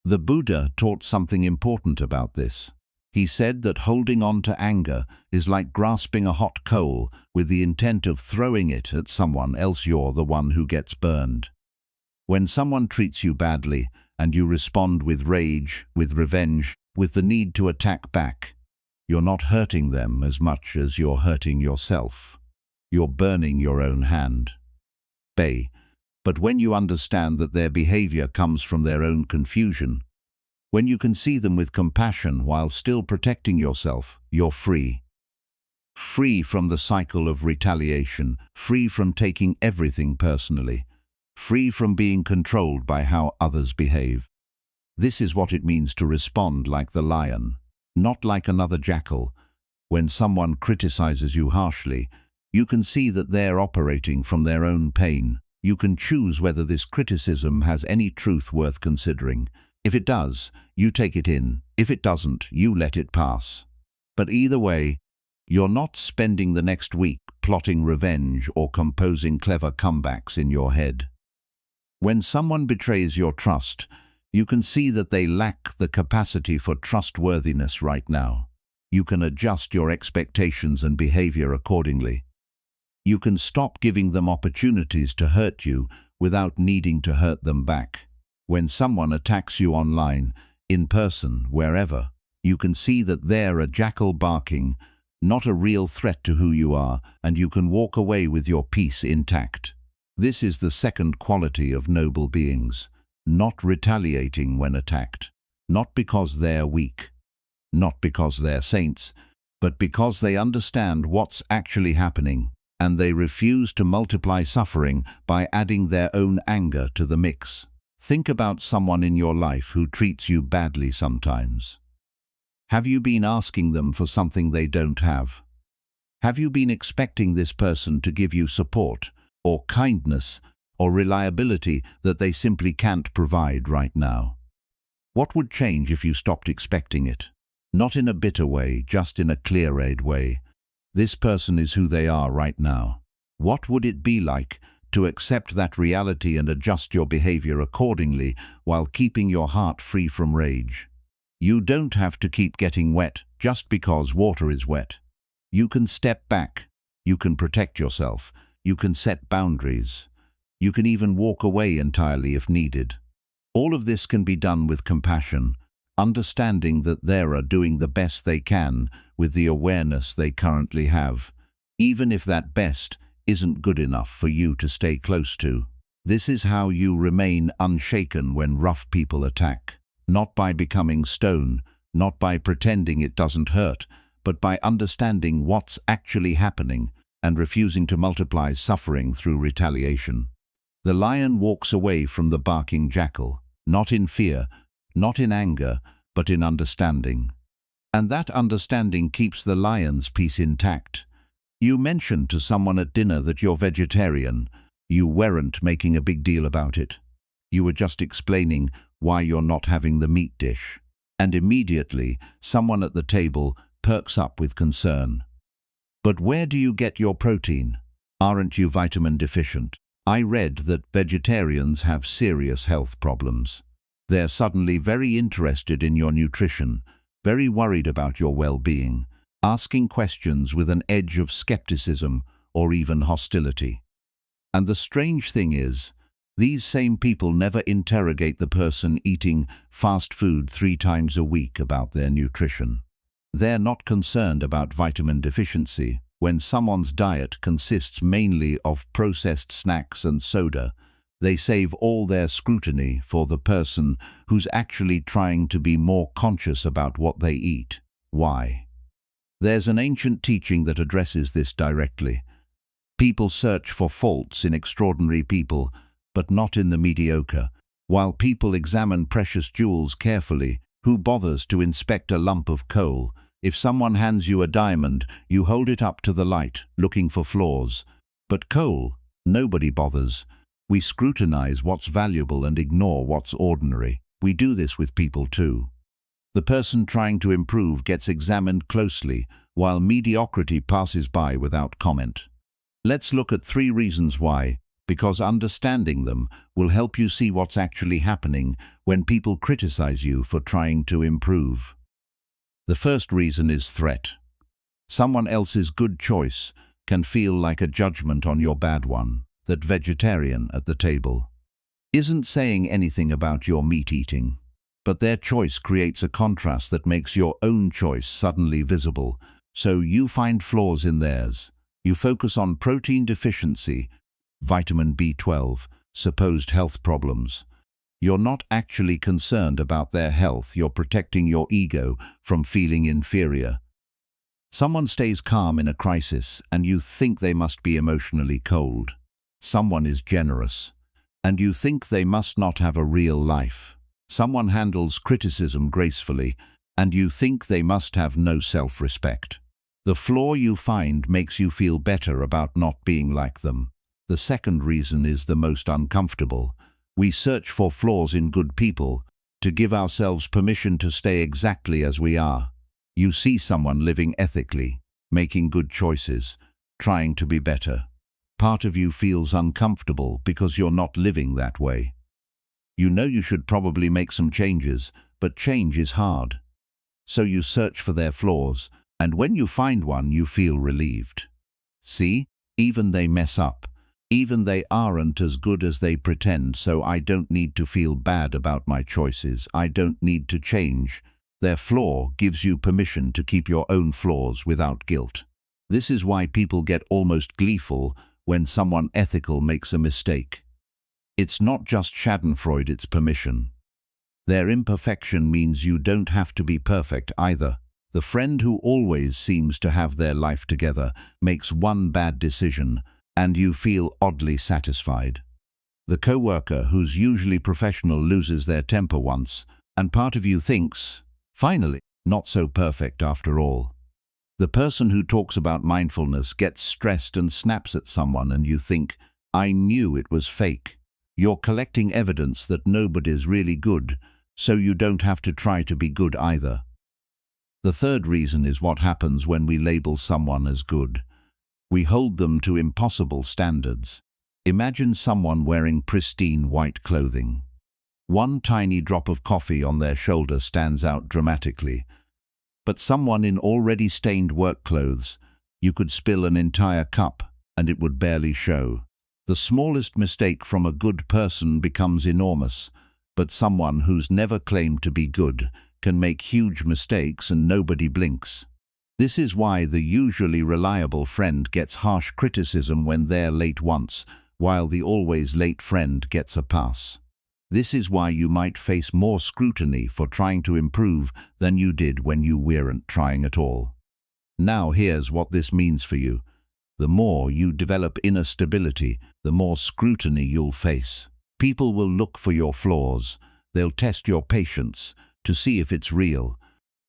The Buddha taught something important about this. He said that holding on to anger is like grasping a hot coal with the intent of throwing it at someone else. You're the one who gets burned. When someone treats you badly and you respond with rage, with revenge, with the need to attack back, you're not hurting them as much as you're hurting yourself. You're burning your own hand. But when you understand that their behavior comes from their own confusion, when you can see them with compassion while still protecting yourself, you're free. Free from the cycle of retaliation, free from taking everything personally, free from being controlled by how others behave. This is what it means to respond like the lion, not like another jackal. When someone criticizes you harshly, you can see that they're operating from their own pain. You can choose whether this criticism has any truth worth considering. If it does, you take it in. If it doesn't, you let it pass. But either way, you're not spending the next week plotting revenge or composing clever comebacks in your head. When someone betrays your trust, you can see that they lack the capacity for trustworthiness right now. You can adjust your expectations and behavior accordingly. You can stop giving them opportunities to hurt you without needing to hurt them back. When someone attacks you online, in person, wherever, you can see that they're a jackal barking, not a real threat to who you are, and you can walk away with your peace intact. This is the second quality of noble beings, not retaliating when attacked, not because they're weak, not because they're saints, but because they understand what's actually happening, and they refuse to multiply suffering by adding their own anger to the mix. Think about someone in your life who treats you badly sometimes. Have you been asking them for something they don't have? Have you been expecting this person to give you support, or kindness, or reliability that they simply can't provide right now? What would change if you stopped expecting it? Not in a bitter way, just in a clear-eyed way. This person is who they are right now. What would it be like to accept that reality and adjust your behavior accordingly while keeping your heart free from rage? You don't have to keep getting wet just because water is wet. You can step back. You can protect yourself. You can set boundaries. You can even walk away entirely if needed. All of this can be done with compassion, understanding that they are doing the best they can with the awareness they currently have, even if that best isn't good enough for you to stay close to. This is how you remain unshaken when rough people attack, not by becoming stone, not by pretending it doesn't hurt, but by understanding what's actually happening and refusing to multiply suffering through retaliation. The lion walks away from the barking jackal, not in fear, not in anger, but in understanding. And that understanding keeps the lion's peace intact. You mentioned to someone at dinner that you're vegetarian. You weren't making a big deal about it. You were just explaining why you're not having the meat dish. And immediately, someone at the table perks up with concern. But where do you get your protein? Aren't you vitamin deficient? I read that vegetarians have serious health problems. They're suddenly very interested in your nutrition, very worried about your well-being, asking questions with an edge of skepticism or even hostility. And the strange thing is, these same people never interrogate the person eating fast food 3 times a week about their nutrition. They're not concerned about vitamin deficiency when someone's diet consists mainly of processed snacks and soda. They save all their scrutiny for the person who's actually trying to be more conscious about what they eat. Why? There's an ancient teaching that addresses this directly. People search for faults in extraordinary people, but not in the mediocre. While people examine precious jewels carefully, who bothers to inspect a lump of coal? If someone hands you a diamond, you hold it up to the light, looking for flaws. But coal, nobody bothers. We scrutinize what's valuable and ignore what's ordinary. We do this with people too. The person trying to improve gets examined closely, while mediocrity passes by without comment. Let's look at 3 reasons why, because understanding them will help you see what's actually happening when people criticize you for trying to improve. The first reason is threat. Someone else's good choice can feel like a judgment on your bad one. That vegetarian at the table isn't saying anything about your meat eating, but their choice creates a contrast that makes your own choice suddenly visible, so you find flaws in theirs. You focus on protein deficiency, vitamin B12, supposed health problems. You're not actually concerned about their health, you're protecting your ego from feeling inferior. Someone stays calm in a crisis, and you think they must be emotionally cold. Someone is generous, and you think they must not have a real life. Someone handles criticism gracefully, and you think they must have no self-respect. The flaw you find makes you feel better about not being like them. The second reason is the most uncomfortable. We search for flaws in good people to give ourselves permission to stay exactly as we are. You see someone living ethically, making good choices, trying to be better. Part of you feels uncomfortable because you're not living that way. You know you should probably make some changes, but change is hard. So you search for their flaws, and when you find one, you feel relieved. See, even they mess up. Even they aren't as good as they pretend, so I don't need to feel bad about my choices. I don't need to change. Their flaw gives you permission to keep your own flaws without guilt. This is why people get almost gleeful when someone ethical makes a mistake. It's not just schadenfreude, it's permission. Their imperfection means you don't have to be perfect either. The friend who always seems to have their life together makes one bad decision, and you feel oddly satisfied. The coworker who's usually professional loses their temper once, and part of you thinks, finally, not so perfect after all. The person who talks about mindfulness gets stressed and snaps at someone, and you think, I knew it was fake. You're collecting evidence that nobody's really good, so you don't have to try to be good either. The third reason is what happens when we label someone as good. We hold them to impossible standards. Imagine someone wearing pristine white clothing. One tiny drop of coffee on their shoulder stands out dramatically. But someone in already stained work clothes, you could spill an entire cup and it would barely show. The smallest mistake from a good person becomes enormous, but someone who's never claimed to be good can make huge mistakes and nobody blinks. This is why the usually reliable friend gets harsh criticism when they're late once, while the always late friend gets a pass. This is why you might face more scrutiny for trying to improve than you did when you weren't trying at all. Now here's what this means for you. The more you develop inner stability, the more scrutiny you'll face. People will look for your flaws. They'll test your patience to see if it's real.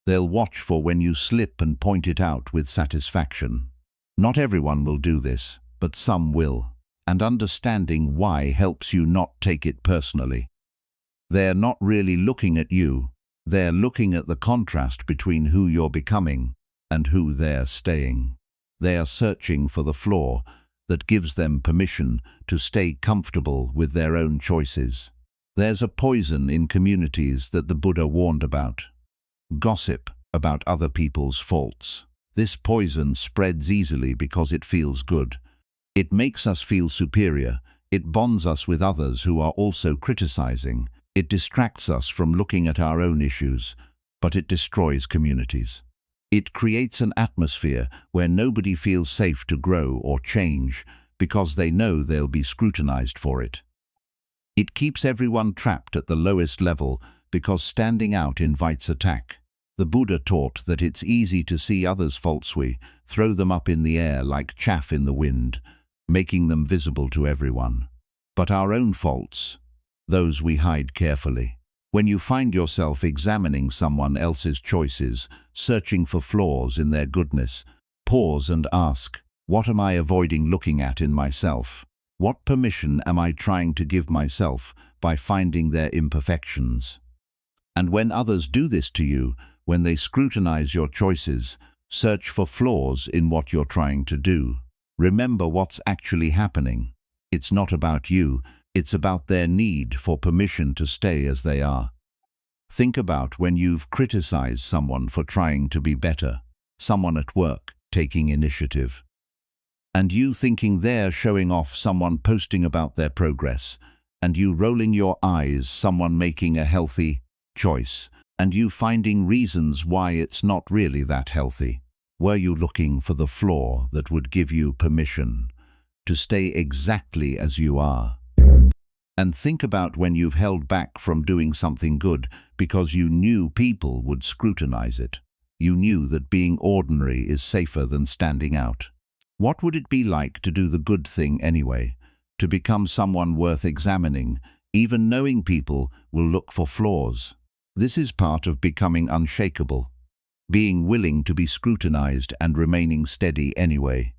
They'll watch for when you slip and point it out with satisfaction. Not everyone will do this, but some will. And understanding why helps you not take it personally. They're not really looking at you. They're looking at the contrast between who you're becoming and who they're staying. They are searching for the flaw that gives them permission to stay comfortable with their own choices. There's a poison in communities that the Buddha warned about. Gossip about other people's faults. This poison spreads easily because it feels good. It makes us feel superior. It bonds us with others who are also criticizing. It distracts us from looking at our own issues, but it destroys communities. It creates an atmosphere where nobody feels safe to grow or change because they know they'll be scrutinized for it. It keeps everyone trapped at the lowest level because standing out invites attack. The Buddha taught that it's easy to see others' faults, we throw them up in the air like chaff in the wind, making them visible to everyone. But our own faults, those we hide carefully. When you find yourself examining someone else's choices, searching for flaws in their goodness, pause and ask, what am I avoiding looking at in myself? What permission am I trying to give myself by finding their imperfections? And when others do this to you, when they scrutinize your choices, search for flaws in what you're trying to do. Remember what's actually happening. It's not about you, it's about their need for permission to stay as they are. Think about when you've criticized someone for trying to be better, someone at work taking initiative, and you thinking they're showing off, someone posting about their progress, and you rolling your eyes, someone making a healthy choice, and you finding reasons why it's not really that healthy. Were you looking for the flaw that would give you permission to stay exactly as you are? And think about when you've held back from doing something good because you knew people would scrutinize it. You knew that being ordinary is safer than standing out. What would it be like to do the good thing anyway? To become someone worth examining, even knowing people will look for flaws? This is part of becoming unshakable, being willing to be scrutinized and remaining steady anyway.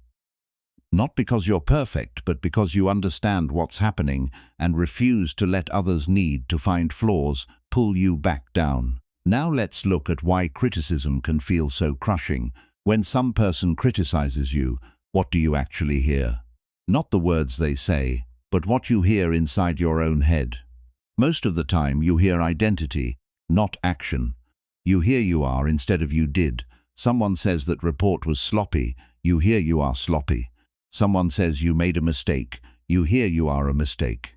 Not because you're perfect, but because you understand what's happening and refuse to let others' need to find flaws pull you back down. Now let's look at why criticism can feel so crushing. When some person criticizes you, what do you actually hear? Not the words they say, but what you hear inside your own head. Most of the time you hear identity, not action. You hear you are instead of you did. Someone says that report was sloppy, you hear you are sloppy. Someone says you made a mistake, you hear you are a mistake.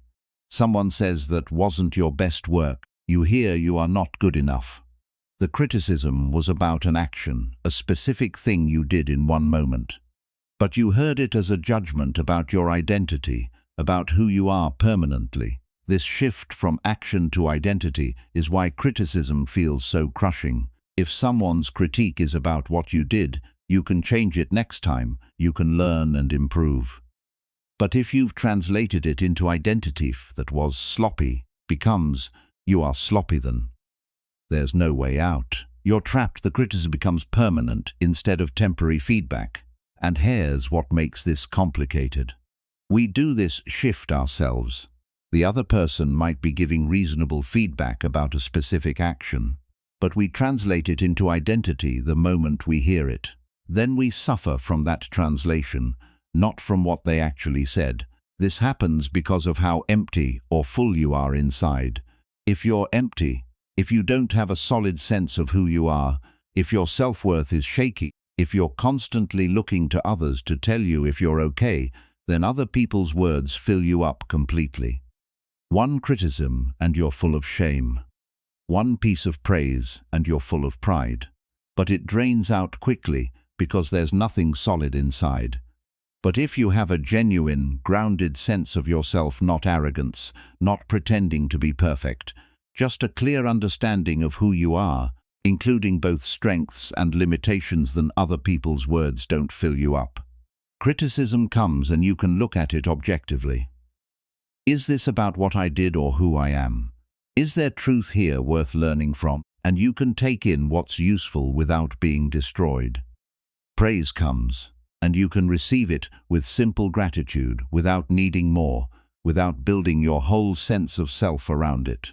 Someone says that wasn't your best work, you hear you are not good enough. The criticism was about an action, a specific thing you did in one moment. But you heard it as a judgment about your identity, about who you are permanently. This shift from action to identity is why criticism feels so crushing. If someone's critique is about what you did, you can change it next time, you can learn and improve. But if you've translated it into identity that was sloppy, becomes, you are sloppy then. There's no way out. You're trapped. The criticism becomes permanent instead of temporary feedback. And here's what makes this complicated. We do this shift ourselves. The other person might be giving reasonable feedback about a specific action, but we translate it into identity the moment we hear it. Then we suffer from that translation, not from what they actually said. This happens because of how empty or full you are inside. If you're empty, if you don't have a solid sense of who you are, if your self-worth is shaky, if you're constantly looking to others to tell you if you're okay, then other people's words fill you up completely. One criticism and you're full of shame. One piece of praise and you're full of pride. But it drains out quickly because there's nothing solid inside. But if you have a genuine, grounded sense of yourself, not arrogance, not pretending to be perfect, just a clear understanding of who you are, including both strengths and limitations, then other people's words don't fill you up. Criticism comes and you can look at it objectively. Is this about what I did or who I am? Is there truth here worth learning from? And you can take in what's useful without being destroyed. Praise comes, and you can receive it with simple gratitude, without needing more, without building your whole sense of self around it.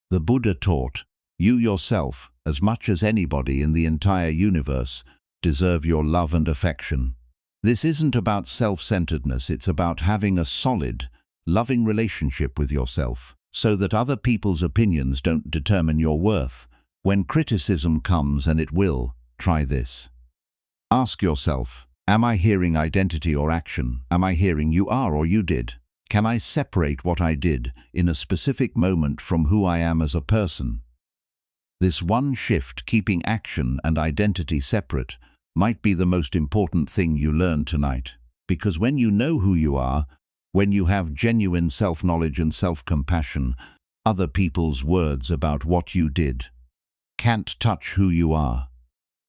The Buddha taught, you yourself, as much as anybody in the entire universe, deserve your love and affection. This isn't about self-centeredness, it's about having a solid, loving relationship with yourself, so that other people's opinions don't determine your worth. When criticism comes, and it will, try this. Ask yourself, am I hearing identity or action? Am I hearing you are or you did? Can I separate what I did in a specific moment from who I am as a person? This one shift, keeping action and identity separate, might be the most important thing you learn tonight. Because when you know who you are, When you have genuine self-knowledge and self-compassion, other people's words about what you did can't touch who you are.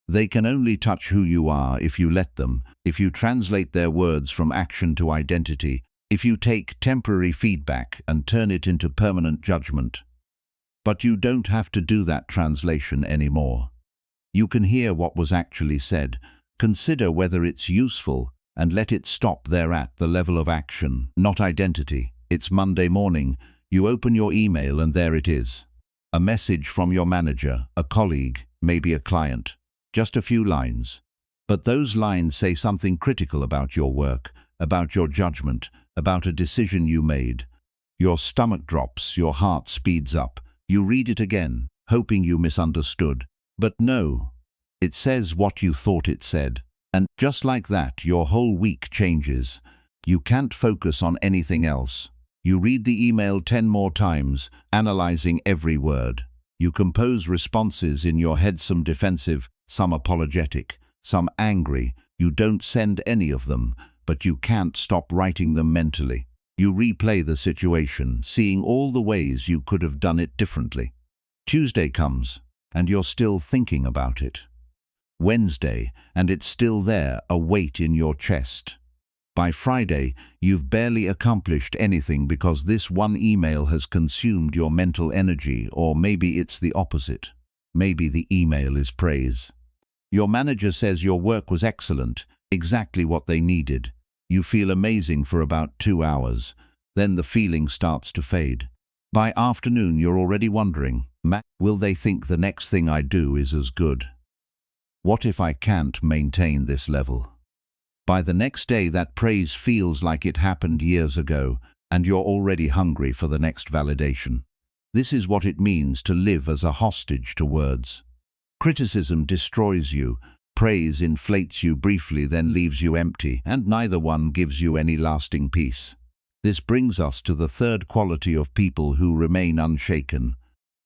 They can only touch who you are if you let them, if you translate their words from action to identity, if you take temporary feedback and turn it into permanent judgment. But you don't have to do that translation anymore. You can hear what was actually said, consider whether it's useful, and let it stop there at the level of action, not identity. It's Monday morning, you open your email and there it is. A message from your manager, a colleague, maybe a client. Just a few lines. But those lines say something critical about your work, about your judgment, about a decision you made. Your stomach drops, your heart speeds up. You read it again, hoping you misunderstood. But no, it says what you thought it said. And just like that, your whole week changes. You can't focus on anything else. You read the email 10 more times, analyzing every word. You compose responses in your head, some defensive, some apologetic, some angry. You don't send any of them, but you can't stop writing them mentally. You replay the situation, seeing all the ways you could have done it differently. Tuesday comes, and you're still thinking about it. Wednesday, and it's still there, a weight in your chest. By Friday, you've barely accomplished anything because this one email has consumed your mental energy, or maybe it's the opposite. Maybe the email is praise. Your manager says your work was excellent, exactly what they needed. You feel amazing for about 2 hours. Then the feeling starts to fade. By afternoon, you're already wondering, will they think the next thing I do is as good? What if I can't maintain this level? By the next day, that praise feels like it happened years ago, and you're already hungry for the next validation. This is what it means to live as a hostage to words. Criticism destroys you. Praise inflates you briefly, then leaves you empty, and neither one gives you any lasting peace. This brings us to the third quality of people who remain unshaken.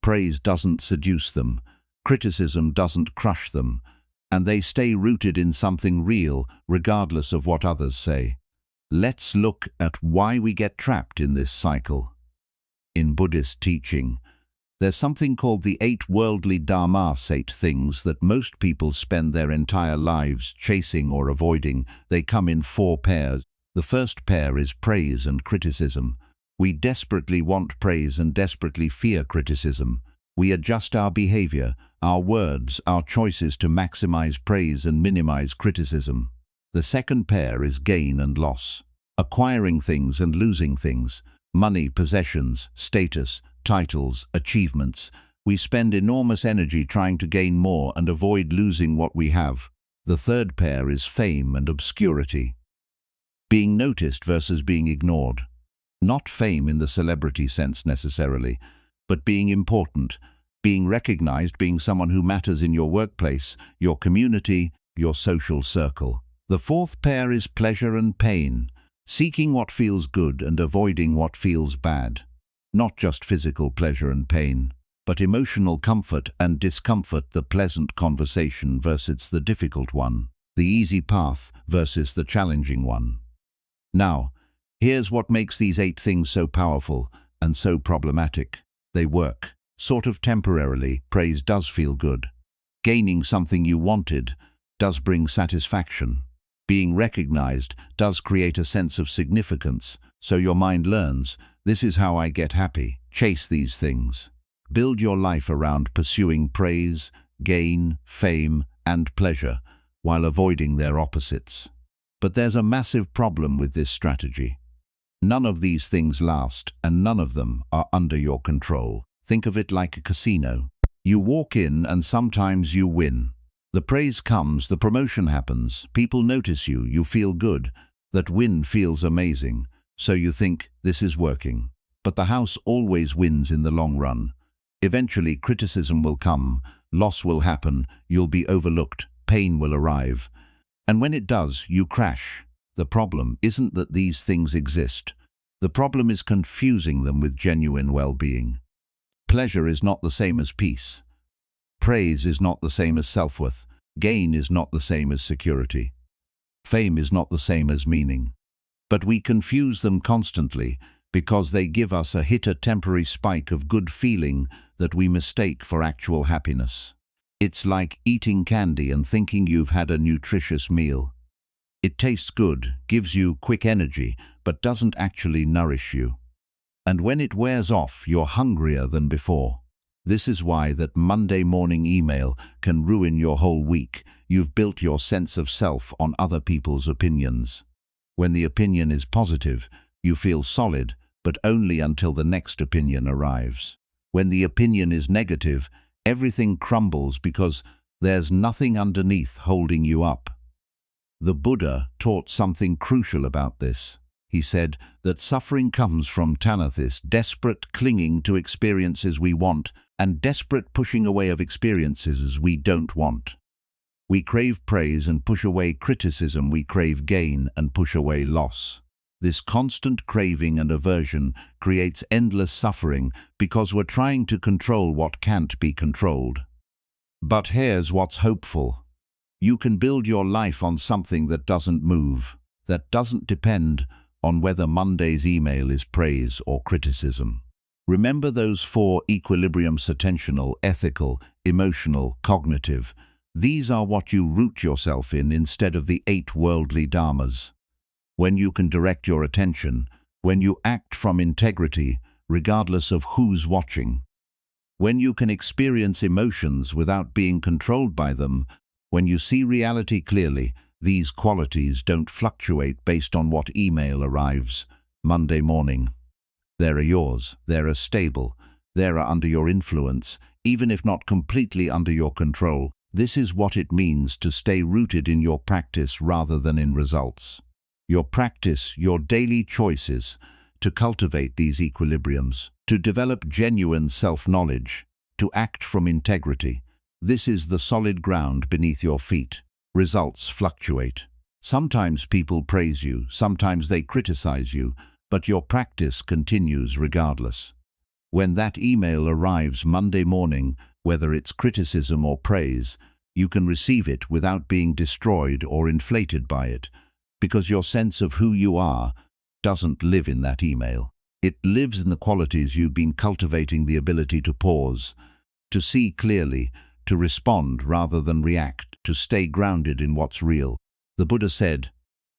Praise doesn't seduce them. Criticism doesn't crush them. And they stay rooted in something real, regardless of what others say. Let's look at why we get trapped in this cycle. In Buddhist teaching, there's something called the 8 worldly dharmas, 8 things that most people spend their entire lives chasing or avoiding. They come in 4 pairs. The first pair is praise and criticism. We desperately want praise and desperately fear criticism. We adjust our behavior, our words, our choices to maximize praise and minimize criticism. The second pair is gain and loss. Acquiring things and losing things. Money, possessions, status, titles, achievements. We spend enormous energy trying to gain more and avoid losing what we have. The third pair is fame and obscurity. Being noticed versus being ignored. Not fame in the celebrity sense necessarily, but being important, being recognized, being someone who matters in your workplace, your community, your social circle. The fourth pair is pleasure and pain, seeking what feels good and avoiding what feels bad. Not just physical pleasure and pain, but emotional comfort and discomfort, the pleasant conversation versus the difficult one, the easy path versus the challenging one. Now, here's what makes these 8 things so powerful and so problematic. They work, sort of temporarily. Praise does feel good. Gaining something you wanted does bring satisfaction. Being recognized does create a sense of significance, so your mind learns, this is how I get happy. Chase these things. Build your life around pursuing praise, gain, fame, and pleasure, while avoiding their opposites. But there's a massive problem with this strategy. None of these things last, and none of them are under your control. Think of it like a casino. You walk in and sometimes you win. The praise comes, the promotion happens, people notice you, you feel good. That win feels amazing, so you think, this is working. But the house always wins in the long run. Eventually criticism will come, loss will happen, you'll be overlooked, pain will arrive. And when it does, you crash. The problem isn't that these things exist. The problem is confusing them with genuine well-being. Pleasure is not the same as peace. Praise is not the same as self-worth. Gain is not the same as security. Fame is not the same as meaning. But we confuse them constantly because they give us a temporary spike of good feeling that we mistake for actual happiness. It's like eating candy and thinking you've had a nutritious meal. It tastes good, gives you quick energy, but doesn't actually nourish you. And when it wears off, you're hungrier than before. This is why that Monday morning email can ruin your whole week. You've built your sense of self on other people's opinions. When the opinion is positive, you feel solid, but only until the next opinion arrives. When the opinion is negative, everything crumbles because there's nothing underneath holding you up. The Buddha taught something crucial about this. He said that suffering comes from tanathis, desperate clinging to experiences we want, and desperate pushing away of experiences we don't want. We crave praise and push away criticism. We crave gain and push away loss. This constant craving and aversion creates endless suffering because we're trying to control what can't be controlled. But here's what's hopeful. You can build your life on something that doesn't move, that doesn't depend on whether Monday's email is praise or criticism. Remember those 4 equilibriums: attentional, ethical, emotional, cognitive. These are what you root yourself in instead of the 8 worldly dharmas. When you can direct your attention, when you act from integrity, regardless of who's watching, when you can experience emotions without being controlled by them, when you see reality clearly, these qualities don't fluctuate based on what email arrives Monday morning. They're yours, they're stable, they're under your influence, even if not completely under your control. This is what it means to stay rooted in your practice rather than in results. Your practice, your daily choices, to cultivate these equilibriums, to develop genuine self-knowledge, to act from integrity. This is the solid ground beneath your feet. Results fluctuate. Sometimes people praise you, sometimes they criticize you, but your practice continues regardless. When that email arrives Monday morning, whether it's criticism or praise, you can receive it without being destroyed or inflated by it, because your sense of who you are doesn't live in that email. It lives in the qualities you've been cultivating: the ability to pause, to see clearly, to respond rather than react, to stay grounded in what's real. The Buddha said,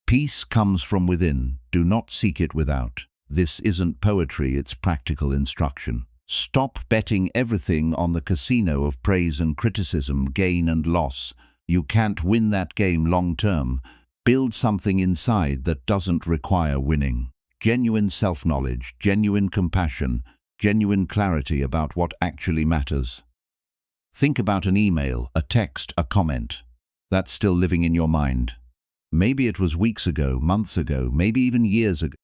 "Peace comes from within, do not seek it without." This isn't poetry, it's practical instruction. Stop betting everything on the casino of praise and criticism, gain and loss. You can't win that game long term. Build something inside that doesn't require winning. Genuine self-knowledge, genuine compassion, genuine clarity about what actually matters. Think about an email, a text, a comment that's still living in your mind. Maybe it was weeks ago, months ago, maybe even years ago.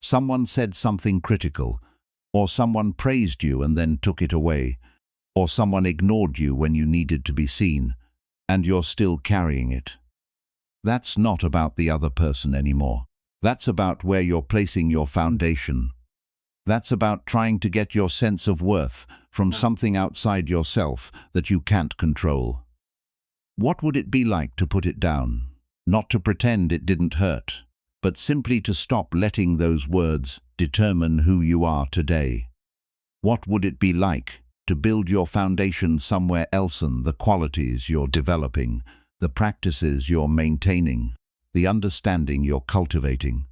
Someone said something critical, or someone praised you and then took it away, or someone ignored you when you needed to be seen, and you're still carrying it. That's not about the other person anymore. That's about where you're placing your foundation. That's about trying to get your sense of worth from something outside yourself that you can't control. What would it be like to put it down? Not to pretend it didn't hurt, but simply to stop letting those words determine who you are today. What would it be like to build your foundation somewhere else in the qualities you're developing, the practices you're maintaining, the understanding you're cultivating?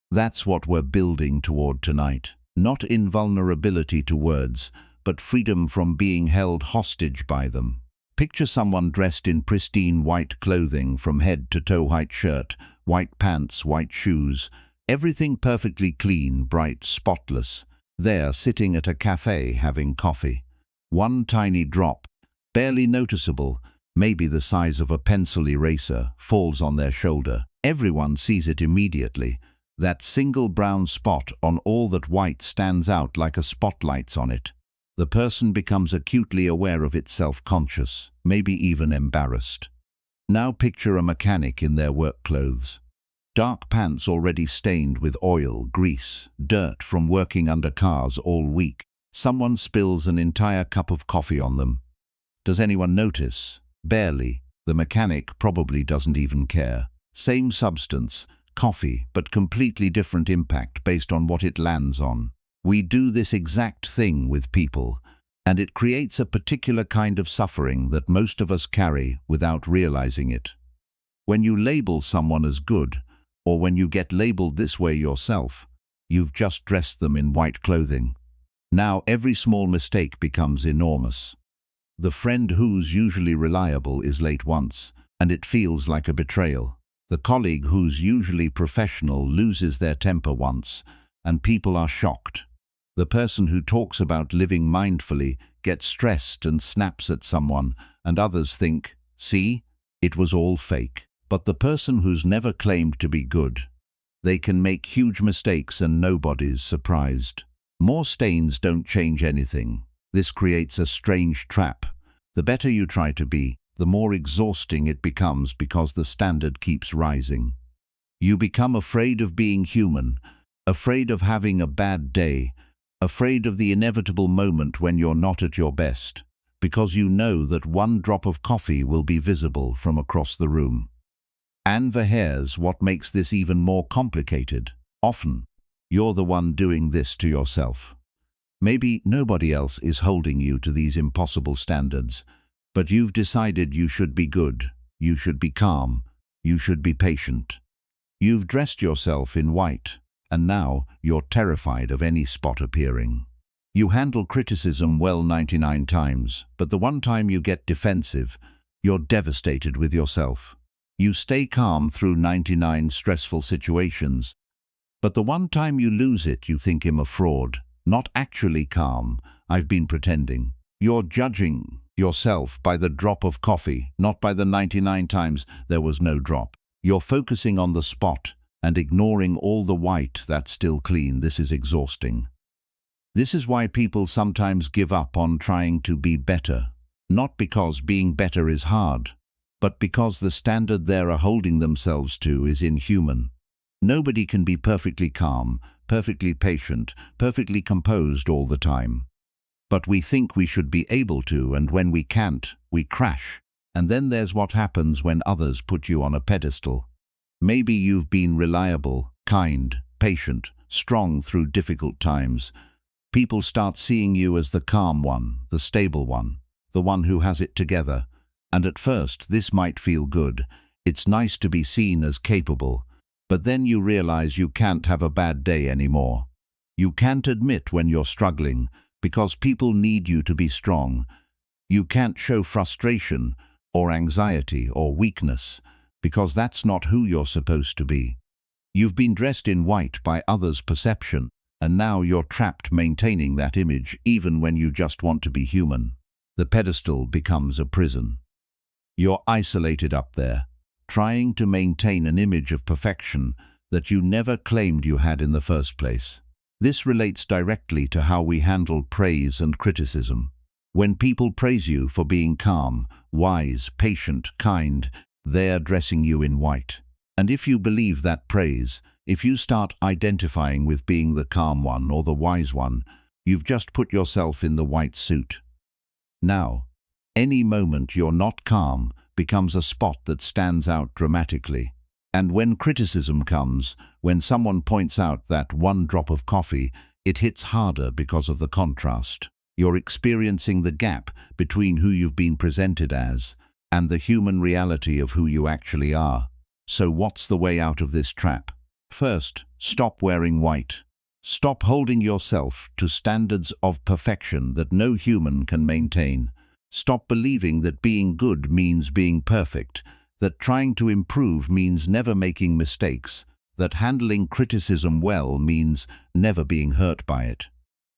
That's what we're building toward tonight. Not invulnerability to words, but freedom from being held hostage by them. Picture someone dressed in pristine white clothing from head to toe: white shirt, white pants, white shoes, everything perfectly clean, bright, spotless. There, sitting at a cafe having coffee. One tiny drop, barely noticeable, maybe the size of a pencil eraser, falls on their shoulder. Everyone sees it immediately. That single brown spot on all that white stands out like a spotlight on it. The person becomes acutely aware of it, self-conscious, maybe even embarrassed. Now picture a mechanic in their work clothes. Dark pants already stained with oil, grease, dirt from working under cars all week. Someone spills an entire cup of coffee on them. Does anyone notice? Barely. The mechanic probably doesn't even care. Same substance, coffee, but completely different impact based on what it lands on. We do this exact thing with people, and it creates a particular kind of suffering that most of us carry without realizing it. When you label someone as good, or when you get labeled this way yourself, you've just dressed them in white clothing. Now every small mistake becomes enormous. The friend who's usually reliable is late once, and it feels like a betrayal. The colleague who's usually professional loses their temper once, and people are shocked. The person who talks about living mindfully gets stressed and snaps at someone, and others think, see, it was all fake. But the person who's never claimed to be good, they can make huge mistakes and nobody's surprised. More stains don't change anything. This creates a strange trap. The better you try to be, the more exhausting it becomes because the standard keeps rising. You become afraid of being human, afraid of having a bad day, afraid of the inevitable moment when you're not at your best, because you know that one drop of coffee will be visible from across the room. And here's what makes this even more complicated. Often, you're the one doing this to yourself. Maybe nobody else is holding you to these impossible standards, but you've decided you should be good, you should be calm, you should be patient. You've dressed yourself in white, and now you're terrified of any spot appearing. You handle criticism well 99 times, but the one time you get defensive, you're devastated with yourself. You stay calm through 99 stressful situations, but the one time you lose it, you think him a fraud. Not actually calm, I've been pretending. You're judging yourself by the drop of coffee, not by the 99 times there was no drop. You're focusing on the spot and ignoring all the white that's still clean. This is exhausting. This is why people sometimes give up on trying to be better. Not because being better is hard, but because the standard they are holding themselves to is inhuman. Nobody can be perfectly calm, perfectly patient, perfectly composed all the time. But we think we should be able to, and when we can't, we crash. And then there's what happens when others put you on a pedestal. Maybe you've been reliable, kind, patient, strong through difficult times. People start seeing you as the calm one, the stable one, the one who has it together. And at first, this might feel good. It's nice to be seen as capable. But then you realize you can't have a bad day anymore. You can't admit when you're struggling, because people need you to be strong. You can't show frustration, or anxiety, or weakness, because that's not who you're supposed to be. You've been dressed in white by others' perception, and now you're trapped maintaining that image even when you just want to be human. The pedestal becomes a prison. You're isolated up there, trying to maintain an image of perfection that you never claimed you had in the first place. This relates directly to how we handle praise and criticism. When people praise you for being calm, wise, patient, kind, they're dressing you in white. And if you believe that praise, if you start identifying with being the calm one or the wise one, you've just put yourself in the white suit. Now, any moment you're not calm becomes a spot that stands out dramatically. And when criticism comes, when someone points out that one drop of coffee, it hits harder because of the contrast. You're experiencing the gap between who you've been presented as and the human reality of who you actually are. So what's the way out of this trap? First, stop wearing white. Stop holding yourself to standards of perfection that no human can maintain. Stop believing that being good means being perfect, that trying to improve means never making mistakes, that handling criticism well means never being hurt by it.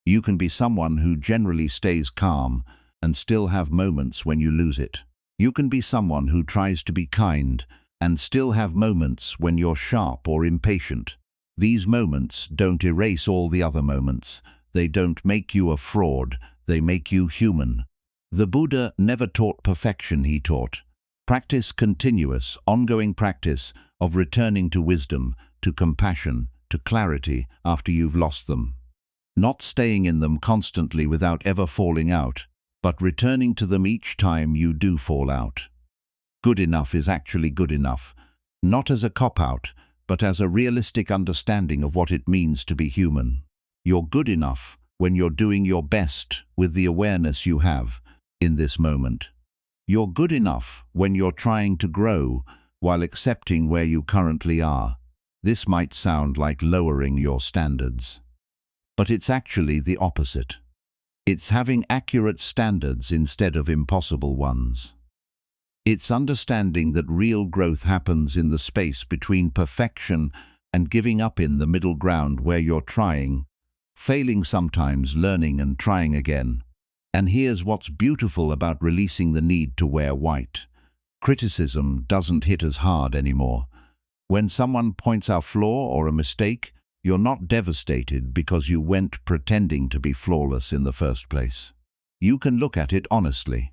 You can be someone who generally stays calm and still have moments when you lose it. You can be someone who tries to be kind and still have moments when you're sharp or impatient. These moments don't erase all the other moments. They don't make you a fraud, they make you human. The Buddha never taught perfection, he taught practice, continuous, ongoing practice of returning to wisdom, to compassion, to clarity after you've lost them. Not staying in them constantly without ever falling out, but returning to them each time you do fall out. Good enough is actually good enough, not as a cop-out, but as a realistic understanding of what it means to be human. You're good enough when you're doing your best with the awareness you have in this moment. You're good enough when you're trying to grow while accepting where you currently are. This might sound like lowering your standards, but it's actually the opposite. It's having accurate standards instead of impossible ones. It's understanding that real growth happens in the space between perfection and giving up, in the middle ground where you're trying, failing sometimes, learning and trying again. And here's what's beautiful about releasing the need to wear white. Criticism doesn't hit as hard anymore. When someone points out a flaw or a mistake, you're not devastated because you went pretending to be flawless in the first place. You can look at it honestly.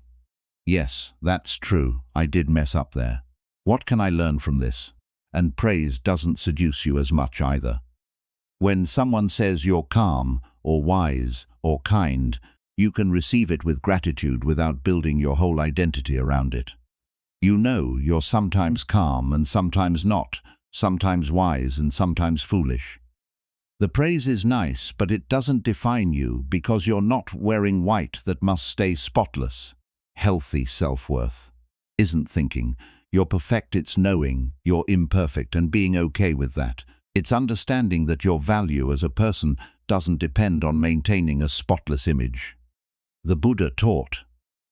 Yes, that's true. I did mess up there. What can I learn from this? And praise doesn't seduce you as much either. When someone says you're calm or wise or kind, you can receive it with gratitude without building your whole identity around it. You know you're sometimes calm and sometimes not, sometimes wise and sometimes foolish. The praise is nice, but it doesn't define you because you're not wearing white that must stay spotless. Healthy self-worth isn't thinking you're perfect, it's knowing you're imperfect and being okay with that. It's understanding that your value as a person doesn't depend on maintaining a spotless image. The Buddha taught,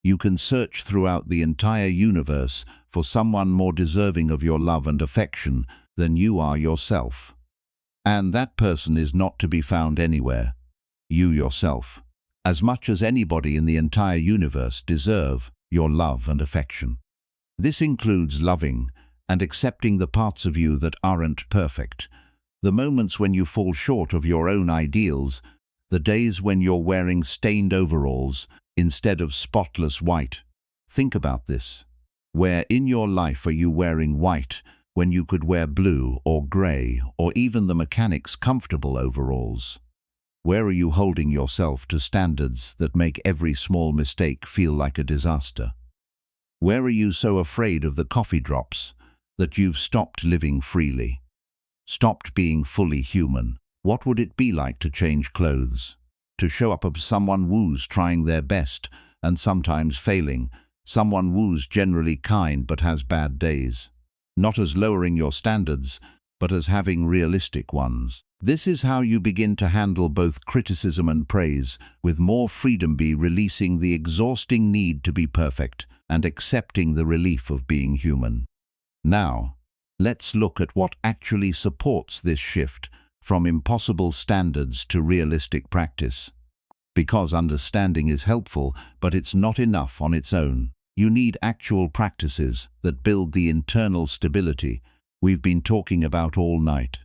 you can search throughout the entire universe for someone more deserving of your love and affection than you are yourself. And that person is not to be found anywhere. You yourself, as much as anybody in the entire universe, deserve your love and affection. This includes loving and accepting the parts of you that aren't perfect, the moments when you fall short of your own ideals, the days when you're wearing stained overalls instead of spotless white. Think about this. Where in your life are you wearing white when you could wear blue or grey or even the mechanic's comfortable overalls? Where are you holding yourself to standards that make every small mistake feel like a disaster? Where are you so afraid of the coffee drops that you've stopped living freely? Stopped being fully human? What would it be like to change clothes? To show up as someone who's trying their best and sometimes failing, someone who's generally kind but has bad days? Not as lowering your standards, but as having realistic ones. This is how you begin to handle both criticism and praise with more freedom, by releasing the exhausting need to be perfect and accepting the relief of being human. Now, let's look at what actually supports this shift from impossible standards to realistic practice. Because understanding is helpful, but it's not enough on its own. You need actual practices that build the internal stability we've been talking about all night.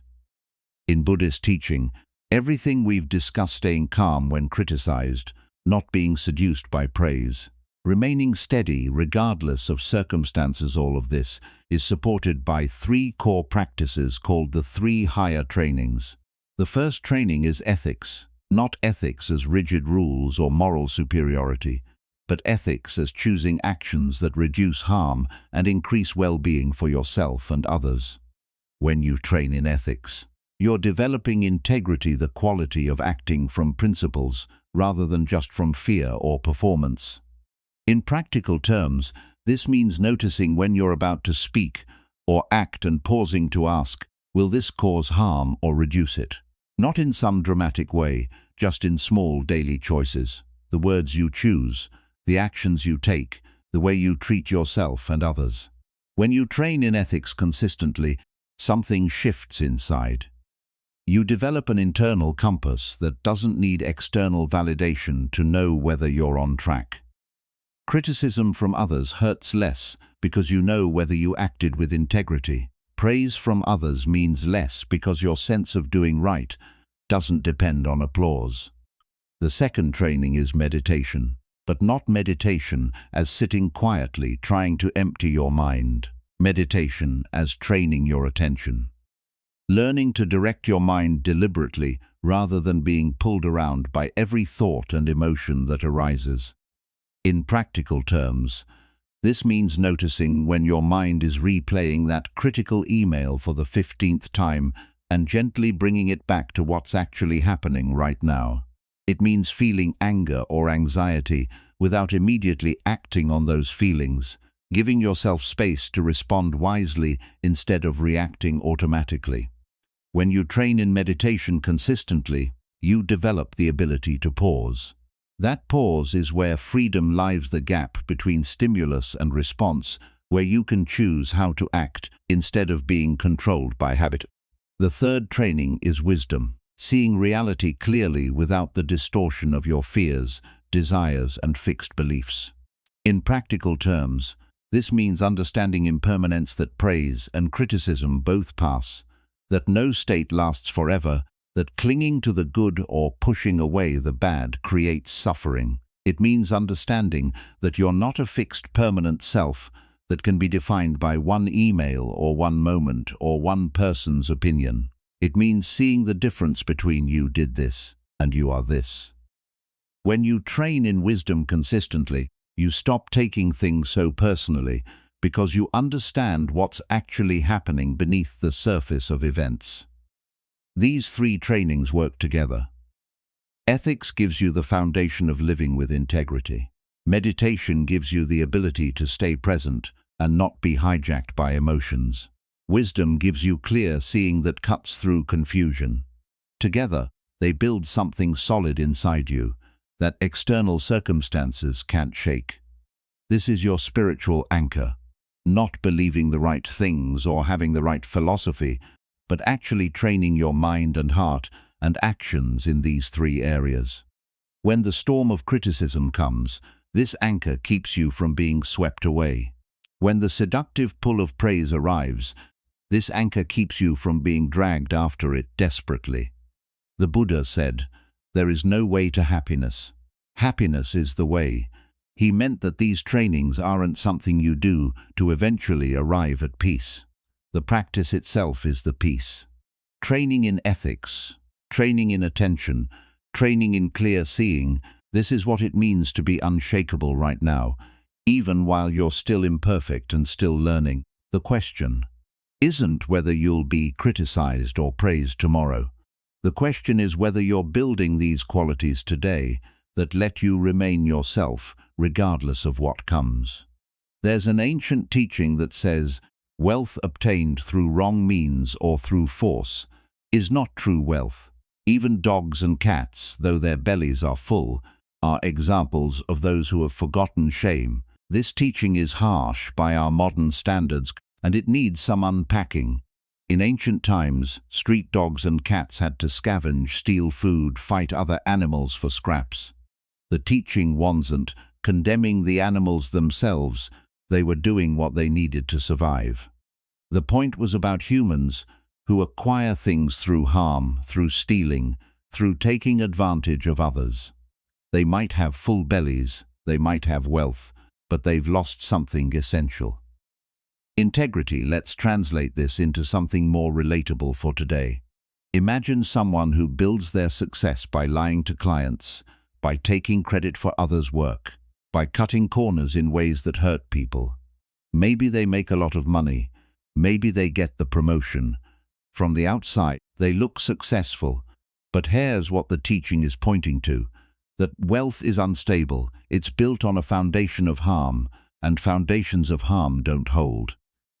In Buddhist teaching, everything we've discussed, staying calm when criticized, not being seduced by praise, remaining steady regardless of circumstances, all of this is supported by 3 core practices called the 3 higher trainings. The first training is ethics, not ethics as rigid rules or moral superiority, but ethics as choosing actions that reduce harm and increase well-being for yourself and others. When you train in ethics, you're developing integrity, the quality of acting from principles rather than just from fear or performance. In practical terms, this means noticing when you're about to speak or act and pausing to ask, will this cause harm or reduce it? Not in some dramatic way, just in small daily choices. The words you choose, the actions you take, the way you treat yourself and others. When you train in ethics consistently, something shifts inside. You develop an internal compass that doesn't need external validation to know whether you're on track. Criticism from others hurts less because you know whether you acted with integrity. Praise from others means less because your sense of doing right doesn't depend on applause. The second training is meditation, but not meditation as sitting quietly trying to empty your mind. Meditation as training your attention. Learning to direct your mind deliberately rather than being pulled around by every thought and emotion that arises. In practical terms, This means noticing when your mind is replaying that critical email for the 15th time and gently bringing it back to what's actually happening right now. It means feeling anger or anxiety without immediately acting on those feelings, giving yourself space to respond wisely instead of reacting automatically. When you train in meditation consistently, you develop the ability to pause. That pause is where freedom lies, the gap between stimulus and response, where you can choose how to act instead of being controlled by habit. The third training is wisdom, seeing reality clearly without the distortion of your fears, desires, and fixed beliefs. In practical terms, this means understanding impermanence, that praise and criticism both pass, that no state lasts forever, that clinging to the good or pushing away the bad creates suffering. It means understanding that you're not a fixed, permanent self that can be defined by one email or one moment or one person's opinion. It means seeing the difference between you did this and you are this. When you train in wisdom consistently, you stop taking things so personally because you understand what's actually happening beneath the surface of events. These three trainings work together. Ethics gives you the foundation of living with integrity. Meditation gives you the ability to stay present and not be hijacked by emotions. Wisdom gives you clear seeing that cuts through confusion. Together, they build something solid inside you that external circumstances can't shake. This is your spiritual anchor, not believing the right things or having the right philosophy, but actually training your mind and heart and actions in these three areas. When the storm of criticism comes, this anchor keeps you from being swept away. When the seductive pull of praise arrives, this anchor keeps you from being dragged after it desperately. The Buddha said, "There is no way to happiness. Happiness is the way." He meant that these trainings aren't something you do to eventually arrive at peace. The practice itself is the peace. Training in ethics, training in attention, training in clear seeing, this is what it means to be unshakable right now, even while you're still imperfect and still learning. The question isn't whether you'll be criticized or praised tomorrow. The question is whether you're building these qualities today that let you remain yourself regardless of what comes. There's an ancient teaching that says, wealth obtained through wrong means or through force is not true wealth. Even dogs and cats, though their bellies are full, are examples of those who have forgotten shame. This teaching is harsh by our modern standards, and it needs some unpacking. In ancient times, street dogs and cats had to scavenge, steal food, fight other animals for scraps. The teaching wasn't condemning the animals themselves. They were doing what they needed to survive. The point was about humans who acquire things through harm, through stealing, through taking advantage of others. They might have full bellies, they might have wealth, but they've lost something essential. Integrity. Let's translate this into something more relatable for today. Imagine someone who builds their success by lying to clients, by taking credit for others' work, by cutting corners in ways that hurt people. Maybe they make a lot of money, maybe they get the promotion. From the outside, they look successful, but here's what the teaching is pointing to: that wealth is unstable, it's built on a foundation of harm, and foundations of harm don't hold.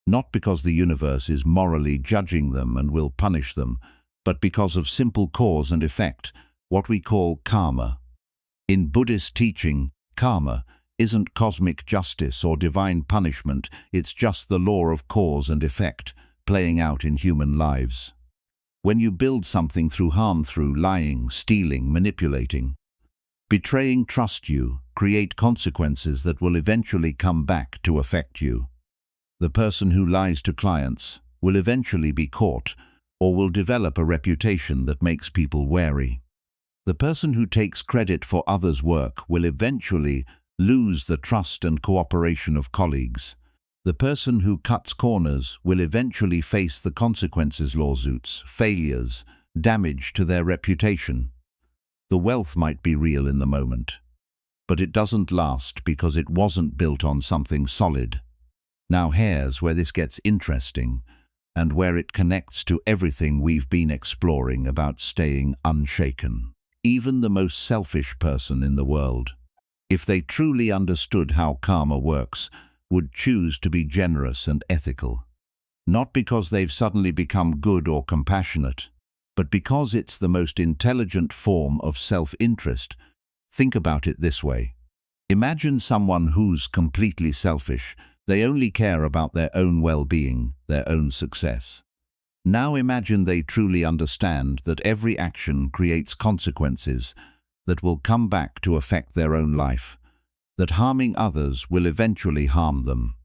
Not because the universe is morally judging them and will punish them, but because of simple cause and effect, what we call karma. In Buddhist teaching, karma isn't cosmic justice or divine punishment, it's just the law of cause and effect, playing out in human lives. When you build something through harm, through lying, stealing, manipulating, betraying trust, you create consequences that will eventually come back to affect you. The person who lies to clients will eventually be caught or will develop a reputation that makes people wary. The person who takes credit for others' work will eventually lose the trust and cooperation of colleagues. The person who cuts corners will eventually face the consequences: lawsuits, failures, damage to their reputation. The wealth might be real in the moment, but it doesn't last because it wasn't built on something solid. Now here's where this gets interesting, and where it connects to everything we've been exploring about staying unshaken. Even the most selfish person in the world, if they truly understood how karma works, would choose to be generous and ethical. Not because they've suddenly become good or compassionate, but because it's the most intelligent form of self-interest. Think about it this way. Imagine someone who's completely selfish. They only care about their own well-being, their own success. Now imagine they truly understand that every action creates consequences that will come back to affect their own life, that harming others will eventually harm them,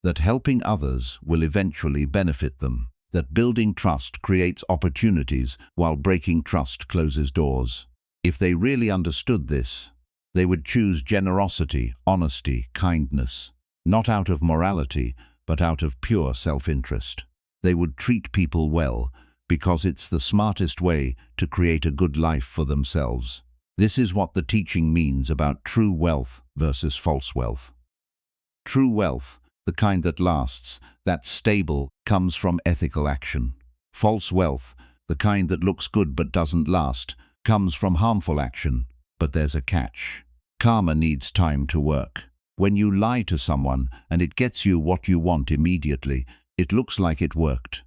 that helping others will eventually benefit them, that building trust creates opportunities while breaking trust closes doors. If they really understood this, they would choose generosity, honesty, kindness, not out of morality, but out of pure self-interest. They would treat people well because it's the smartest way to create a good life for themselves. This is what the teaching means about true wealth versus false wealth. True wealth, the kind that lasts, that's stable, comes from ethical action. False wealth, the kind that looks good but doesn't last, comes from harmful action. But there's a catch. Karma needs time to work. When you lie to someone and it gets you what you want immediately, it looks like it worked.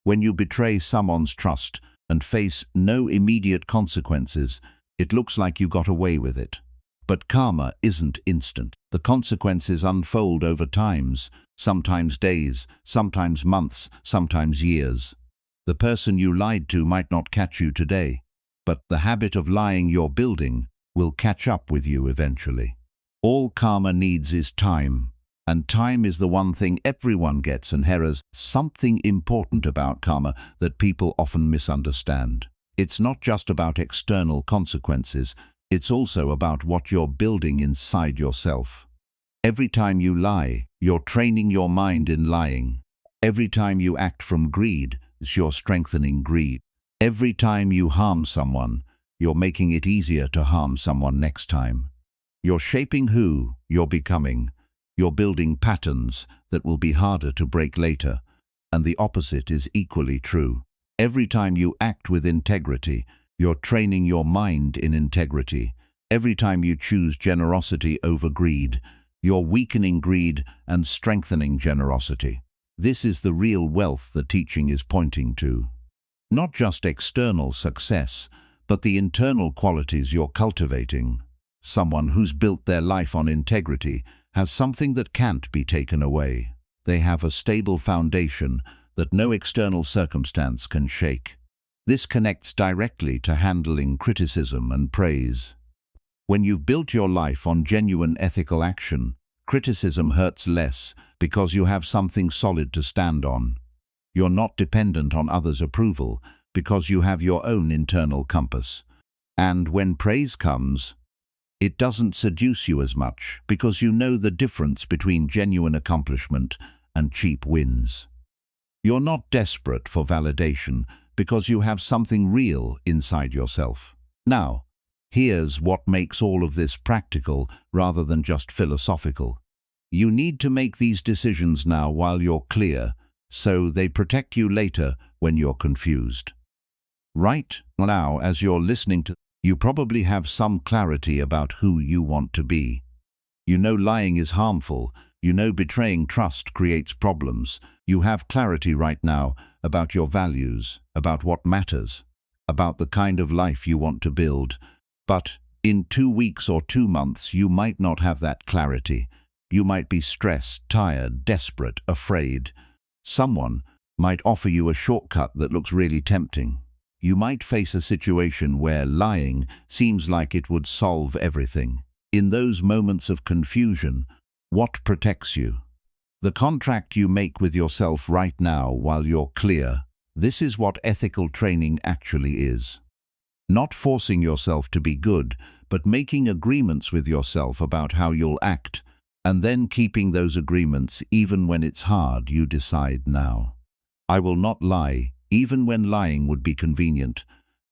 When you betray someone's trust and face no immediate consequences, it looks like you got away with it. But karma isn't instant. The consequences unfold over times, sometimes days, sometimes months, sometimes years. The person you lied to might not catch you today, but the habit of lying you're building will catch up with you eventually. All karma needs is time, and time is the one thing everyone gets. And here's something important about karma that people often misunderstand. It's not just about external consequences, it's also about what you're building inside yourself. Every time you lie, you're training your mind in lying. Every time you act from greed, you're strengthening greed. Every time you harm someone, you're making it easier to harm someone next time. You're shaping who you're becoming. You're building patterns that will be harder to break later, and the opposite is equally true. Every time you act with integrity, you're training your mind in integrity. Every time you choose generosity over greed, you're weakening greed and strengthening generosity. This is the real wealth the teaching is pointing to. Not just external success, but the internal qualities you're cultivating. Someone who's built their life on integrity has something that can't be taken away. They have a stable foundation that no external circumstance can shake. This connects directly to handling criticism and praise. When you've built your life on genuine ethical action, criticism hurts less because you have something solid to stand on. You're not dependent on others' approval because you have your own internal compass. And when praise comes, it doesn't seduce you as much because you know the difference between genuine accomplishment and cheap wins. You're not desperate for validation because you have something real inside yourself. Now, here's what makes all of this practical rather than just philosophical. You need to make these decisions now while you're clear, so they protect you later when you're confused. Right now, as you're listening to, you probably have some clarity about who you want to be. You know lying is harmful. You know betraying trust creates problems. You have clarity right now about your values, about what matters, about the kind of life you want to build. But in 2 weeks or 2 months, you might not have that clarity. You might be stressed, tired, desperate, afraid. Someone might offer you a shortcut that looks really tempting. You might face a situation where lying seems like it would solve everything. In those moments of confusion, what protects you? The contract you make with yourself right now while you're clear. This is what ethical training actually is. Not forcing yourself to be good, but making agreements with yourself about how you'll act, and then keeping those agreements even when it's hard. You decide now. I will not lie, even when lying would be convenient.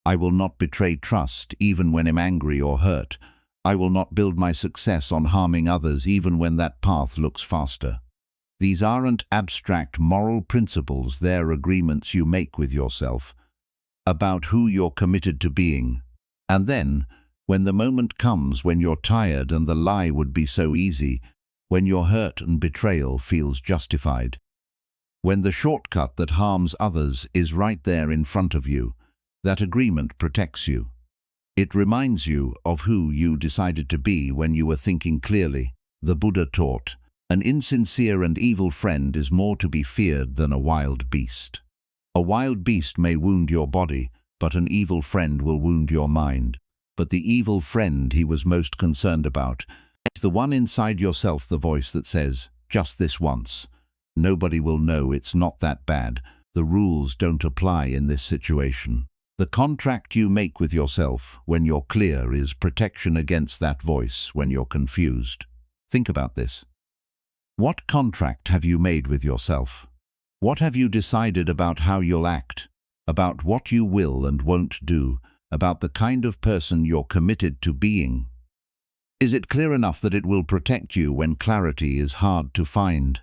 I will not betray trust, even when I'm angry or hurt. I will not build my success on harming others even when that path looks faster. These aren't abstract moral principles, they're agreements you make with yourself about who you're committed to being. And then, when the moment comes when you're tired and the lie would be so easy, when your hurt and betrayal feels justified, when the shortcut that harms others is right there in front of you, that agreement protects you. It reminds you of who you decided to be when you were thinking clearly. The Buddha taught, an insincere and evil friend is more to be feared than a wild beast. A wild beast may wound your body, but an evil friend will wound your mind. But the evil friend he was most concerned about is the one inside yourself, the voice that says, just this once. Nobody will know, it's not that bad. The rules don't apply in this situation. The contract you make with yourself when you're clear is protection against that voice when you're confused. Think about this. What contract have you made with yourself? What have you decided about how you'll act, about what you will and won't do, about the kind of person you're committed to being? Is it clear enough that it will protect you when clarity is hard to find?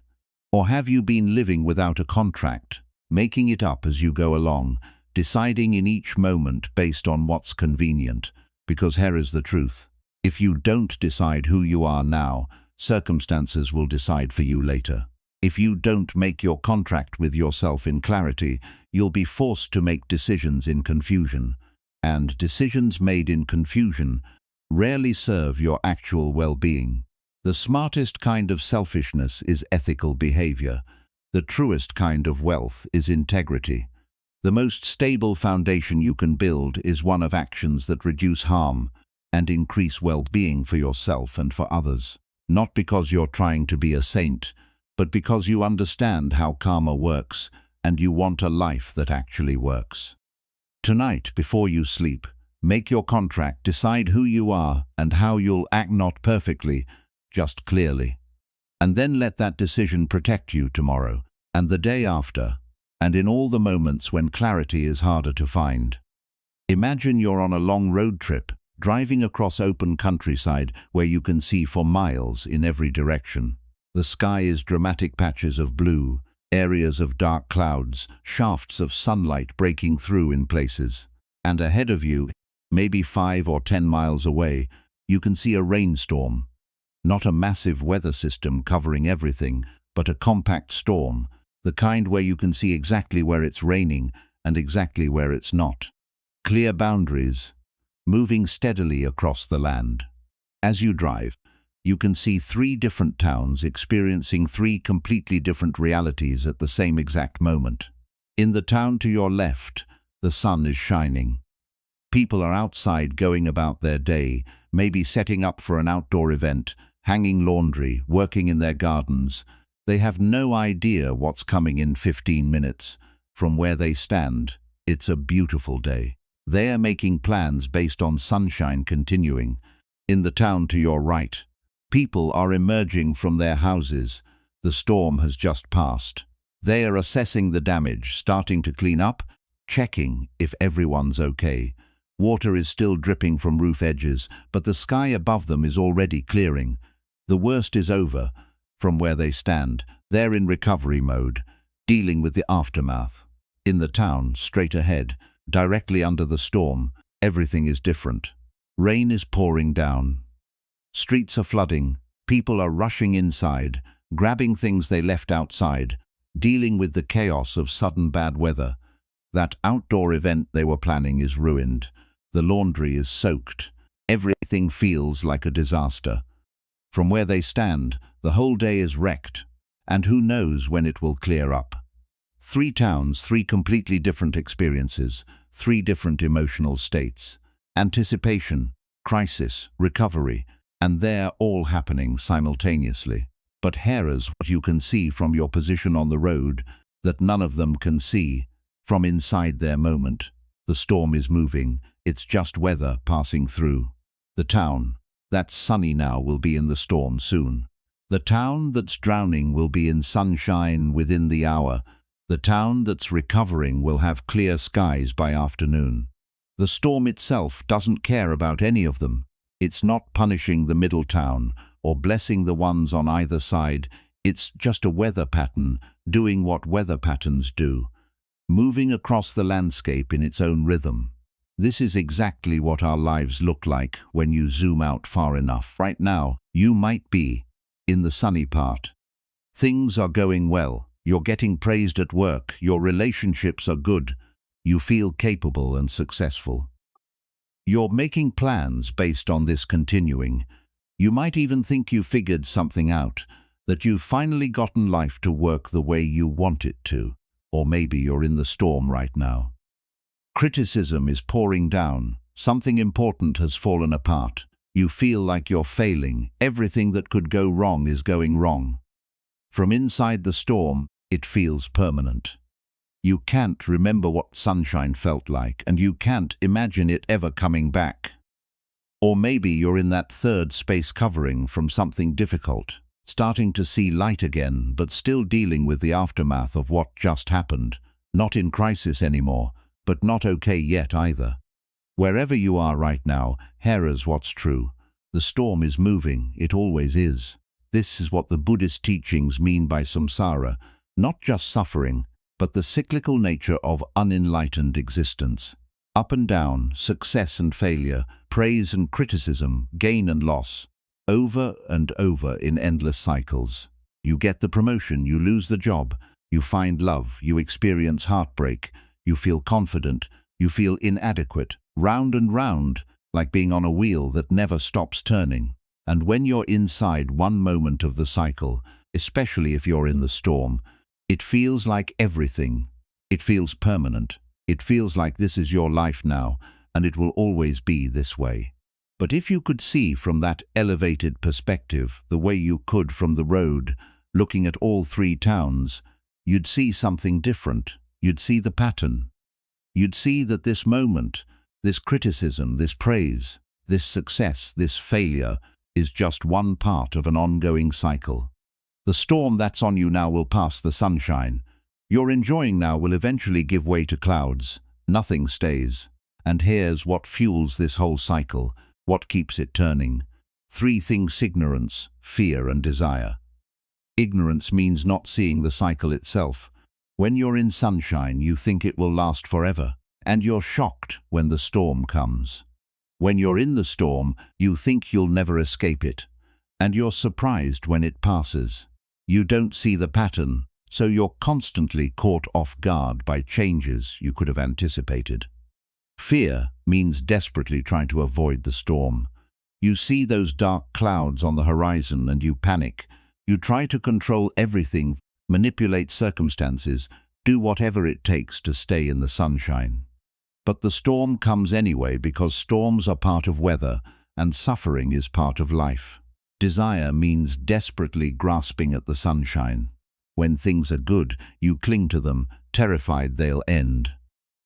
Or have you been living without a contract, making it up as you go along, deciding in each moment based on what's convenient? Because here is the truth. If you don't decide who you are now, circumstances will decide for you later. If you don't make your contract with yourself in clarity, you'll be forced to make decisions in confusion. And decisions made in confusion rarely serve your actual well-being. The smartest kind of selfishness is ethical behavior. The truest kind of wealth is integrity. The most stable foundation you can build is one of actions that reduce harm and increase well-being for yourself and for others. Not because you're trying to be a saint, but because you understand how karma works and you want a life that actually works. Tonight, before you sleep, make your contract, decide who you are and how you'll act, not perfectly, just clearly. And then let that decision protect you tomorrow and the day after, and in all the moments when clarity is harder to find. Imagine you're on a long road trip, driving across open countryside where you can see for miles in every direction. The sky is dramatic patches of blue, areas of dark clouds, shafts of sunlight breaking through in places. And ahead of you, maybe 5 or 10 miles away, you can see a rainstorm. Not a massive weather system covering everything, but a compact storm, the kind where you can see exactly where it's raining and exactly where it's not. Clear boundaries, moving steadily across the land. As you drive, you can see 3 different towns experiencing 3 completely different realities at the same exact moment. In the town to your left, the sun is shining. People are outside going about their day, maybe setting up for an outdoor event, hanging laundry, working in their gardens. They have no idea what's coming in 15 minutes. From where they stand, it's a beautiful day. They are making plans based on sunshine continuing. In the town to your right, people are emerging from their houses. The storm has just passed. They are assessing the damage, starting to clean up, checking if everyone's okay. Water is still dripping from roof edges, but the sky above them is already clearing. The worst is over. From where they stand, they're in recovery mode, dealing with the aftermath. In the town, straight ahead, directly under the storm, everything is different. Rain is pouring down. Streets are flooding. People are rushing inside, grabbing things they left outside, dealing with the chaos of sudden bad weather. That outdoor event they were planning is ruined. The laundry is soaked. Everything feels like a disaster. From where they stand, the whole day is wrecked, and who knows when it will clear up. 3 towns, 3 completely different experiences, 3 different emotional states. Anticipation, crisis, recovery, and they're all happening simultaneously. But here is what you can see from your position on the road that none of them can see from inside their moment. The storm is moving, it's just weather passing through. The town that's sunny now will be in the storm soon. The town that's drowning will be in sunshine within the hour. The town that's recovering will have clear skies by afternoon. The storm itself doesn't care about any of them. It's not punishing the middle town or blessing the ones on either side. It's just a weather pattern doing what weather patterns do, moving across the landscape in its own rhythm. This is exactly what our lives look like when you zoom out far enough. Right now, you might be in the sunny part. Things are going well. You're getting praised at work. Your relationships are good. You feel capable and successful. You're making plans based on this continuing. You might even think you figured something out, that you've finally gotten life to work the way you want it to. Or maybe you're in the storm right now. Criticism is pouring down. Something important has fallen apart. You feel like you're failing. Everything that could go wrong is going wrong. From inside the storm, it feels permanent. You can't remember what sunshine felt like, and you can't imagine it ever coming back. Or maybe you're in that third space covering from something difficult, starting to see light again, but still dealing with the aftermath of what just happened. Not in crisis anymore, but not okay yet either. Wherever you are right now, here's what's true. The storm is moving, it always is. This is what the Buddhist teachings mean by samsara, not just suffering, but the cyclical nature of unenlightened existence. Up and down, success and failure, praise and criticism, gain and loss. Over and over in endless cycles. You get the promotion, you lose the job, you find love, you experience heartbreak, you feel confident, you feel inadequate, round and round, like being on a wheel that never stops turning. And when you're inside one moment of the cycle, especially if you're in the storm, it feels like everything. It feels permanent. It feels like this is your life now, and it will always be this way. But if you could see from that elevated perspective, the way you could from the road, looking at all three towns, you'd see something different. You'd see the pattern. You'd see that this moment, this criticism, this praise, this success, this failure, is just one part of an ongoing cycle. The storm that's on you now will pass. The sunshine you're enjoying now will eventually give way to clouds. Nothing stays. And here's what fuels this whole cycle, what keeps it turning. Three things: ignorance, fear, and desire. Ignorance means not seeing the cycle itself. When you're in sunshine, you think it will last forever, and you're shocked when the storm comes. When you're in the storm, you think you'll never escape it, and you're surprised when it passes. You don't see the pattern, so you're constantly caught off guard by changes you could have anticipated. Fear means desperately trying to avoid the storm. You see those dark clouds on the horizon and you panic. You try to control everything, manipulate circumstances, do whatever it takes to stay in the sunshine. But the storm comes anyway because storms are part of weather and suffering is part of life. Desire means desperately grasping at the sunshine. When things are good, you cling to them, terrified they'll end.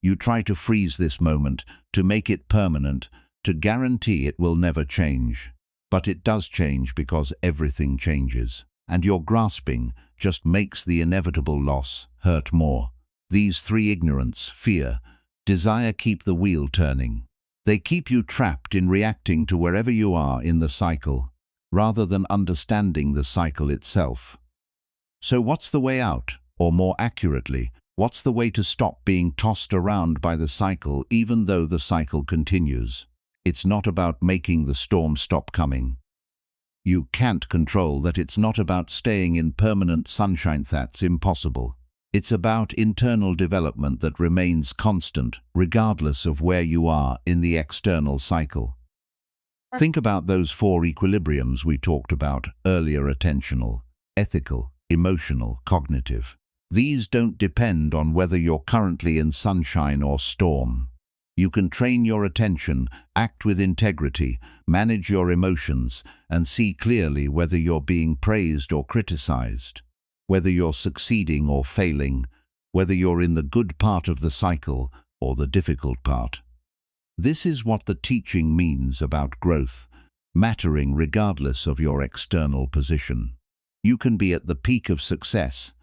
You try to freeze this moment, to make it permanent, to guarantee it will never change. But it does change because everything changes. And your grasping just makes the inevitable loss hurt more. These three: ignorance, fear, desire, keep the wheel turning. They keep you trapped in reacting to wherever you are in the cycle, rather than understanding the cycle itself. So what's the way out? Or more accurately, what's the way to stop being tossed around by the cycle even though the cycle continues? It's not about making the storm stop coming. You can't control that. It's not about staying in permanent sunshine. That's impossible. It's about internal development that remains constant, regardless of where you are in the external cycle. Think about those four equilibriums we talked about earlier: attentional, ethical, emotional, cognitive. These don't depend on whether you're currently in sunshine or storm. You can train your attention, act with integrity, manage your emotions, and see clearly whether you're being praised or criticized, whether you're succeeding or failing, whether you're in the good part of the cycle or the difficult part. This is what the teaching means about growth, mattering regardless of your external position. You can be at the peak of success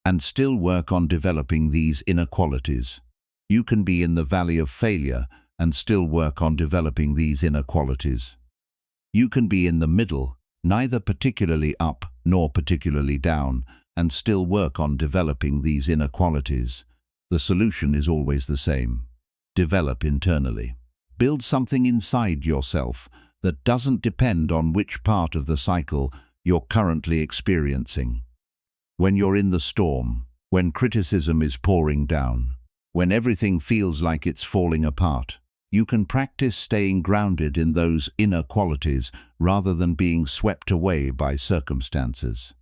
and still work on developing these inner qualities. You can be in the valley of failure and still work on developing these inner qualities. You can be in the middle, neither particularly up nor particularly down, and still work on developing these inner qualities. The solution is always the same. Develop internally. Build something inside yourself that doesn't depend on which part of the cycle you're currently experiencing. When you're in the storm, when criticism is pouring down, when everything feels like it's falling apart, you can practice staying grounded in those inner qualities rather than being swept away by circumstances.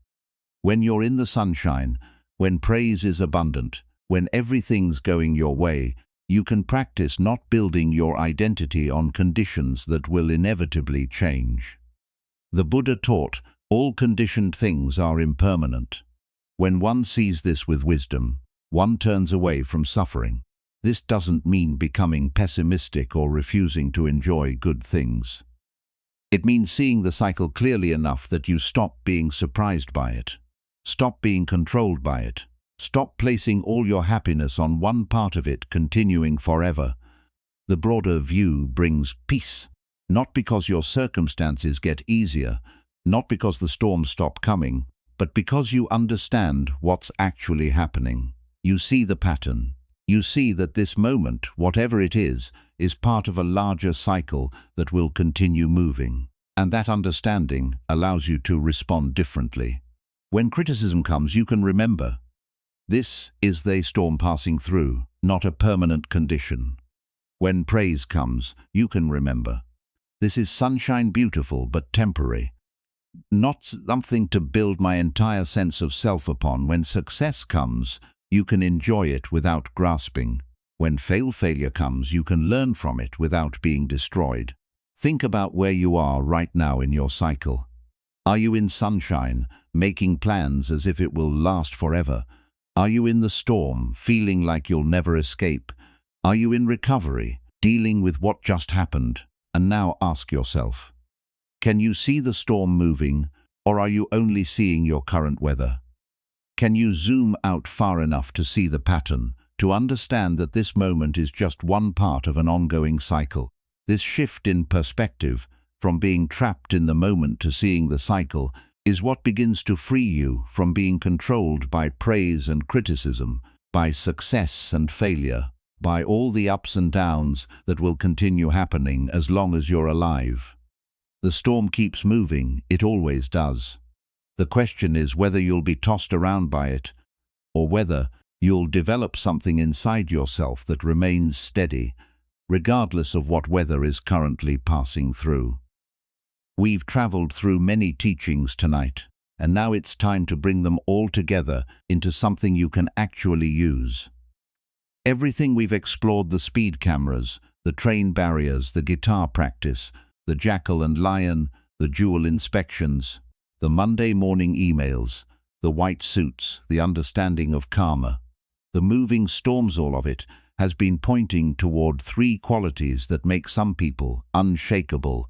When you're in the sunshine, when praise is abundant, when everything's going your way, you can practice not building your identity on conditions that will inevitably change. The Buddha taught, all conditioned things are impermanent. When one sees this with wisdom, one turns away from suffering. This doesn't mean becoming pessimistic or refusing to enjoy good things. It means seeing the cycle clearly enough that you stop being surprised by it. Stop being controlled by it. Stop placing all your happiness on one part of it continuing forever. The broader view brings peace, not because your circumstances get easier, not because the storms stop coming, but because you understand what's actually happening. You see the pattern. You see that this moment, whatever it is part of a larger cycle that will continue moving. And that understanding allows you to respond differently. When criticism comes, you can remember, this is the storm passing through, not a permanent condition. When praise comes, you can remember, this is sunshine beautiful but temporary. Not something to build my entire sense of self upon. When success comes, you can enjoy it without grasping. When failure comes, you can learn from it without being destroyed. Think about where you are right now in your cycle. Are you in sunshine, making plans as if it will last forever? Are you in the storm, feeling like you'll never escape? Are you in recovery, dealing with what just happened? And now ask yourself, can you see the storm moving, or are you only seeing your current weather? Can you zoom out far enough to see the pattern, to understand that this moment is just one part of an ongoing cycle? This shift in perspective, from being trapped in the moment to seeing the cycle, is what begins to free you from being controlled by praise and criticism, by success and failure, by all the ups and downs that will continue happening as long as you're alive. The storm keeps moving, it always does. The question is whether you'll be tossed around by it, or whether you'll develop something inside yourself that remains steady, regardless of what weather is currently passing through. We've traveled through many teachings tonight, and now it's time to bring them all together into something you can actually use. Everything we've explored, the speed cameras, the train barriers, the guitar practice, the jackal and lion, the jewel inspections, the Monday morning emails, the white suits, the understanding of karma, the moving storms, all of it has been pointing toward three qualities that make some people unshakable,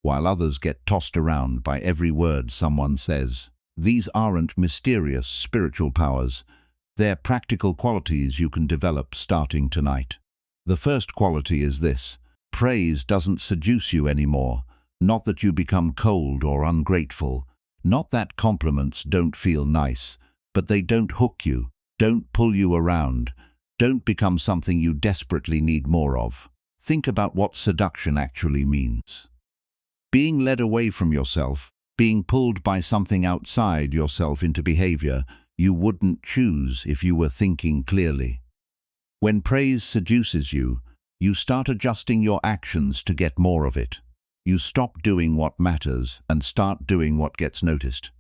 while others get tossed around by every word someone says. These aren't mysterious spiritual powers. They're practical qualities you can develop starting tonight. The first quality is this: praise doesn't seduce you anymore. Not that you become cold or ungrateful. Not that compliments don't feel nice, but they don't hook you, don't pull you around, don't become something you desperately need more of. Think about what seduction actually means. Being led away from yourself, being pulled by something outside yourself into behavior you wouldn't choose if you were thinking clearly. When praise seduces you, you start adjusting your actions to get more of it. You stop doing what matters and start doing what gets noticed.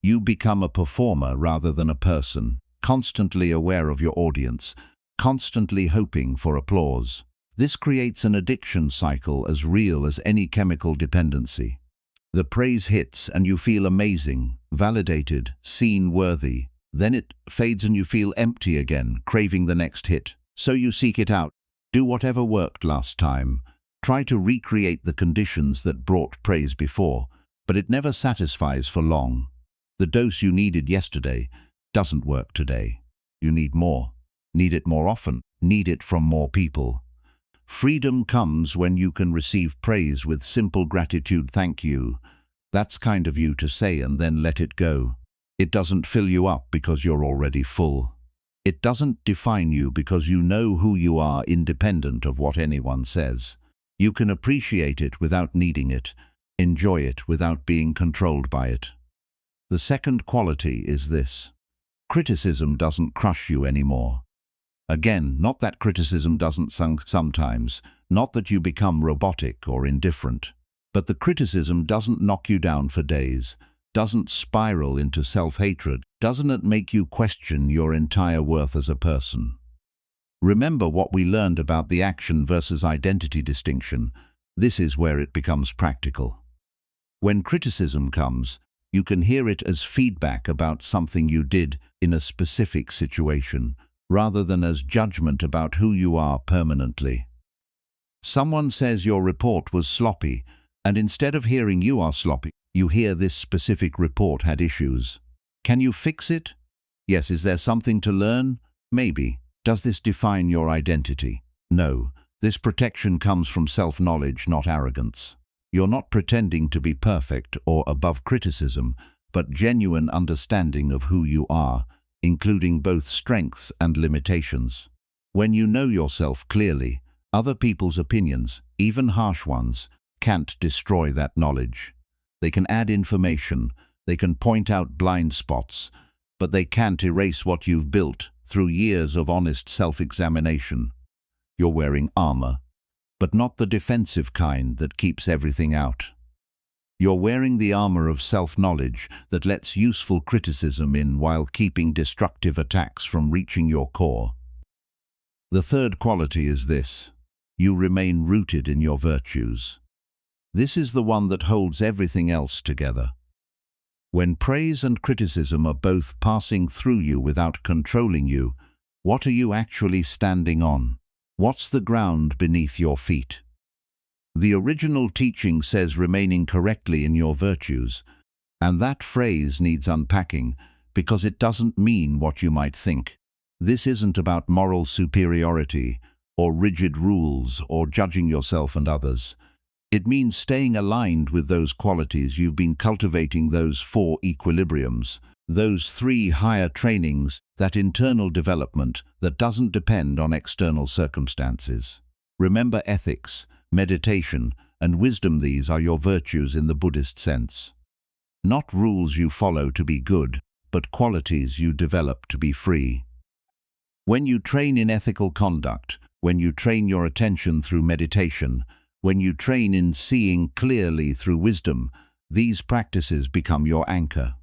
You become a performer rather than a person, constantly aware of your audience, constantly hoping for applause. This creates an addiction cycle as real as any chemical dependency. The praise hits and you feel amazing, validated, seen, worthy. Then it fades and you feel empty again, craving the next hit. So you seek it out. Do whatever worked last time. Try to recreate the conditions that brought praise before, but it never satisfies for long. The dose you needed yesterday doesn't work today. You need more. Need it more often. Need it from more people. Freedom comes when you can receive praise with simple gratitude. Thank you. That's kind of you to say, and then let it go. It doesn't fill you up because you're already full. It doesn't define you because you know who you are independent of what anyone says. You can appreciate it without needing it, enjoy it without being controlled by it. The second quality is this: criticism doesn't crush you anymore. Again, not that criticism doesn't sometimes, not that you become robotic or indifferent, but the criticism doesn't knock you down for days, doesn't spiral into self-hatred, doesn't it make you question your entire worth as a person. Remember what we learned about the action versus identity distinction. This is where it becomes practical. When criticism comes, you can hear it as feedback about something you did in a specific situation, rather than as judgment about who you are permanently. Someone says your report was sloppy, and instead of hearing you are sloppy, you hear this specific report had issues. Can you fix it? Yes. Is there something to learn? Maybe. Does this define your identity? No. This protection comes from self-knowledge, not arrogance. You're not pretending to be perfect or above criticism, but genuine understanding of who you are, including both strengths and limitations. When you know yourself clearly, other people's opinions, even harsh ones, can't destroy that knowledge. They can add information, they can point out blind spots, but they can't erase what you've built through years of honest self-examination. You're wearing armor, but not the defensive kind that keeps everything out. You're wearing the armor of self-knowledge that lets useful criticism in while keeping destructive attacks from reaching your core. The third quality is this: you remain rooted in your virtues. This is the one that holds everything else together. When praise and criticism are both passing through you without controlling you, what are you actually standing on? What's the ground beneath your feet? The original teaching says remaining correctly in your virtues, and that phrase needs unpacking because it doesn't mean what you might think. This isn't about moral superiority or rigid rules or judging yourself and others. It means staying aligned with those qualities you've been cultivating, those 4 equilibriums, those 3 higher trainings, that internal development that doesn't depend on external circumstances. Remember, ethics, meditation, and wisdom, these are your virtues in the Buddhist sense. Not rules you follow to be good, but qualities you develop to be free. When you train in ethical conduct, when you train your attention through meditation, when you train in seeing clearly through wisdom, these practices become your anchor.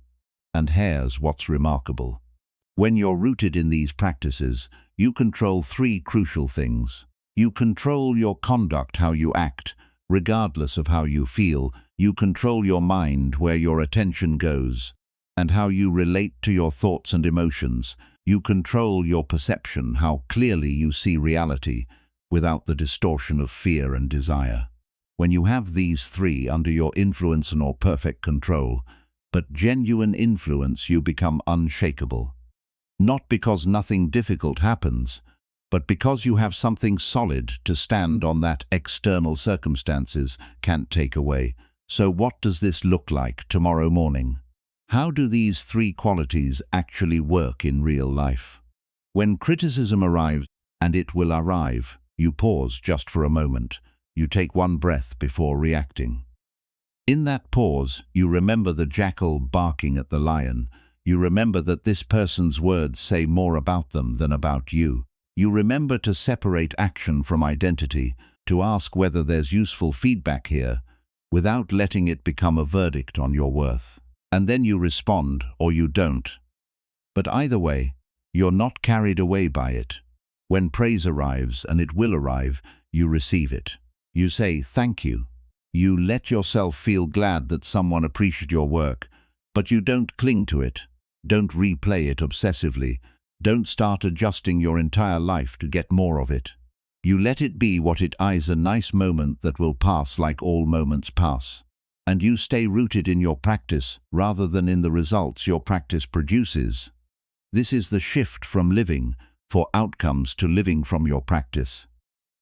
And here's what's remarkable. When you're rooted in these practices, you control 3 crucial things. You control your conduct, how you act, regardless of how you feel. You control your mind, where your attention goes, and how you relate to your thoughts and emotions. You control your perception, how clearly you see reality, without the distortion of fear and desire. When you have these 3 under your influence and or perfect control, but genuine influence, you become unshakable. Not because nothing difficult happens, but because you have something solid to stand on that external circumstances can't take away. So what does this look like tomorrow morning? How do these 3 qualities actually work in real life? When criticism arrives, and it will arrive, you pause just for a moment. You take one breath before reacting. In that pause, you remember the jackal barking at the lion. You remember that this person's words say more about them than about you. You remember to separate action from identity, to ask whether there's useful feedback here, without letting it become a verdict on your worth. And then you respond, or you don't. But either way, you're not carried away by it. When praise arrives, and it will arrive, you receive it. You say, thank you. You let yourself feel glad that someone appreciated your work, but you don't cling to it. Don't replay it obsessively. Don't start adjusting your entire life to get more of it. You let it be what it is, a nice moment that will pass like all moments pass. And you stay rooted in your practice rather than in the results your practice produces. This is the shift from living for outcomes to living from your practice.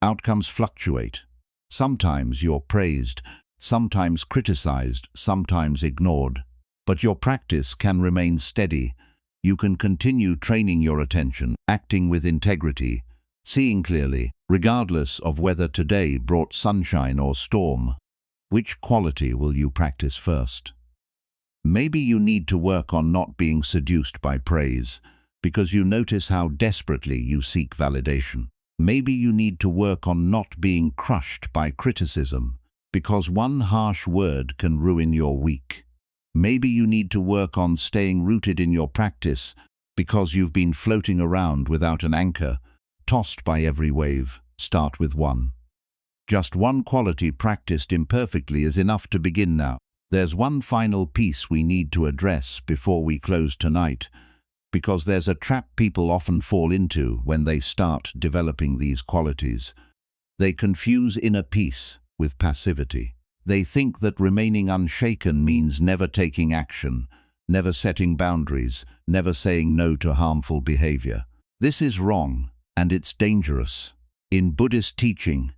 Outcomes fluctuate. Sometimes you're praised, sometimes criticized, sometimes ignored. But your practice can remain steady. You can continue training your attention, acting with integrity, seeing clearly, regardless of whether today brought sunshine or storm. Which quality will you practice first? Maybe you need to work on not being seduced by praise, because you notice how desperately you seek validation. Maybe you need to work on not being crushed by criticism, because one harsh word can ruin your week. Maybe you need to work on staying rooted in your practice, because you've been floating around without an anchor, tossed by every wave. Start with one. Just one quality practiced imperfectly is enough to begin now. There's one final piece we need to address before we close tonight, because there's a trap people often fall into when they start developing these qualities. They confuse inner peace with passivity. They think that remaining unshaken means never taking action, never setting boundaries, never saying no to harmful behavior. This is wrong, and it's dangerous. In Buddhist teaching,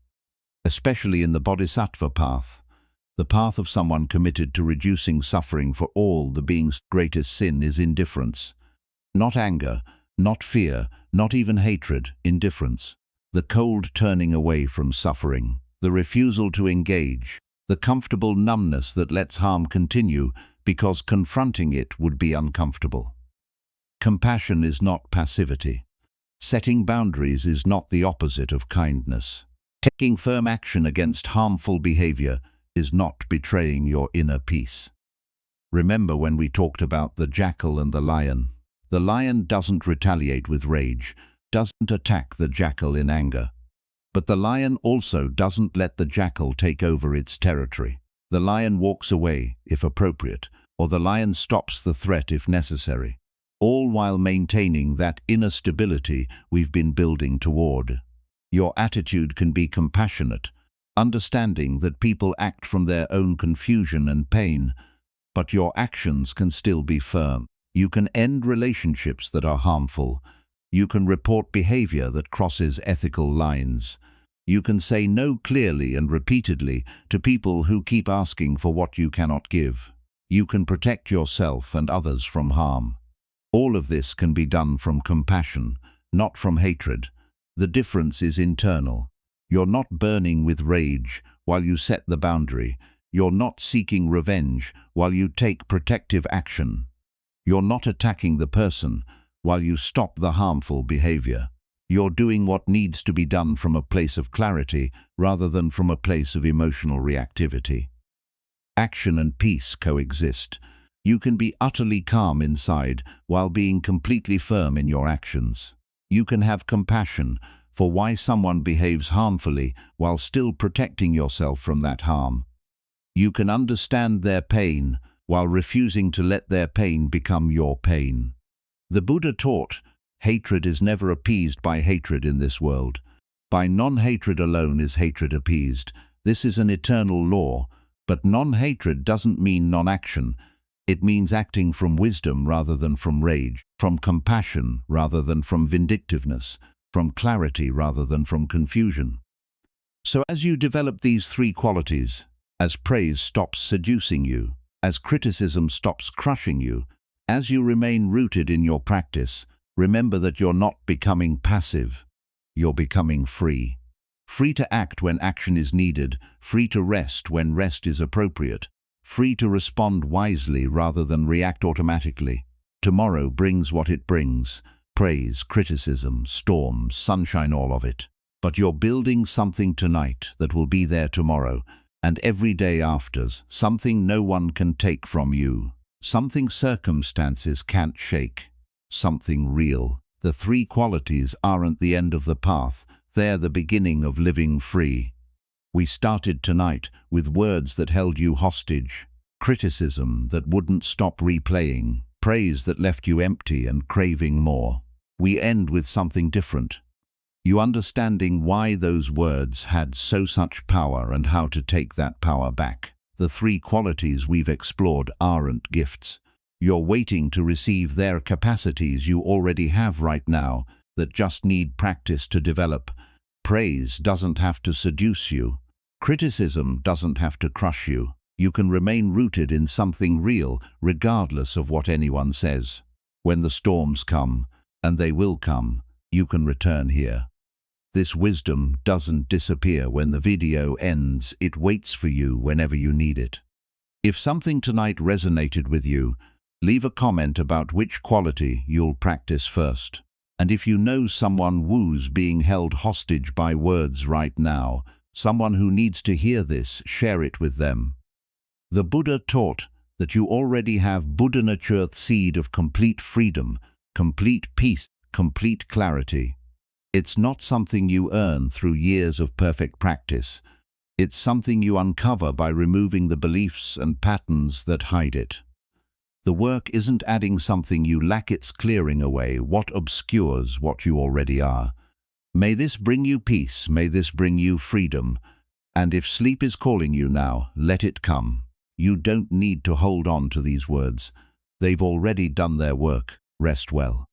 especially in the Bodhisattva path, the path of someone committed to reducing suffering for all the being's greatest sin is indifference. Not anger, not fear, not even hatred, indifference. The cold turning away from suffering, the refusal to engage, the comfortable numbness that lets harm continue because confronting it would be uncomfortable. Compassion is not passivity. Setting boundaries is not the opposite of kindness. Taking firm action against harmful behavior is not betraying your inner peace. Remember when we talked about the jackal and the lion? The lion doesn't retaliate with rage, doesn't attack the jackal in anger. But the lion also doesn't let the jackal take over its territory. The lion walks away, if appropriate, or the lion stops the threat if necessary, all while maintaining that inner stability we've been building toward. Your attitude can be compassionate, understanding that people act from their own confusion and pain, but your actions can still be firm. You can end relationships that are harmful. You can report behavior that crosses ethical lines. You can say no clearly and repeatedly to people who keep asking for what you cannot give. You can protect yourself and others from harm. All of this can be done from compassion, not from hatred. The difference is internal. You're not burning with rage while you set the boundary. You're not seeking revenge while you take protective action. You're not attacking the person while you stop the harmful behavior. You're doing what needs to be done from a place of clarity rather than from a place of emotional reactivity. Action and peace coexist. You can be utterly calm inside while being completely firm in your actions. You can have compassion for why someone behaves harmfully while still protecting yourself from that harm. You can understand their pain while refusing to let their pain become your pain. The Buddha taught, hatred is never appeased by hatred in this world. By non-hatred alone is hatred appeased. This is an eternal law, but non-hatred doesn't mean non-action. It means acting from wisdom rather than from rage, from compassion rather than from vindictiveness, from clarity rather than from confusion. So as you develop these three qualities, as praise stops seducing you, as criticism stops crushing you, as you remain rooted in your practice, remember that you're not becoming passive, you're becoming free. Free to act when action is needed, free to rest when rest is appropriate, free to respond wisely rather than react automatically. Tomorrow brings what it brings, praise, criticism, storms, sunshine, all of it. But you're building something tonight that will be there tomorrow, and every day after, something no one can take from you, something circumstances can't shake, something real. The three qualities aren't the end of the path, they're the beginning of living free. We started tonight with words that held you hostage, criticism that wouldn't stop replaying, praise that left you empty and craving more. We end with something different. You understanding why those words had such power and how to take that power back. The three qualities we've explored aren't gifts. You're waiting to receive their capacities you already have right now that just need practice to develop. Praise doesn't have to seduce you. Criticism doesn't have to crush you. You can remain rooted in something real, regardless of what anyone says. When the storms come, and they will come, you can return here. This wisdom doesn't disappear when the video ends. It waits for you whenever you need it. If something tonight resonated with you, leave a comment about which quality you'll practice first. And if you know someone who's being held hostage by words right now, someone who needs to hear this, share it with them. The Buddha taught that you already have Buddha-nurtured seed of complete freedom, complete peace, complete clarity. It's not something you earn through years of perfect practice. It's something you uncover by removing the beliefs and patterns that hide it. The work isn't adding something you lack, it's clearing away what obscures what you already are. May this bring you peace, may this bring you freedom. And if sleep is calling you now, let it come. You don't need to hold on to these words. They've already done their work. Rest well.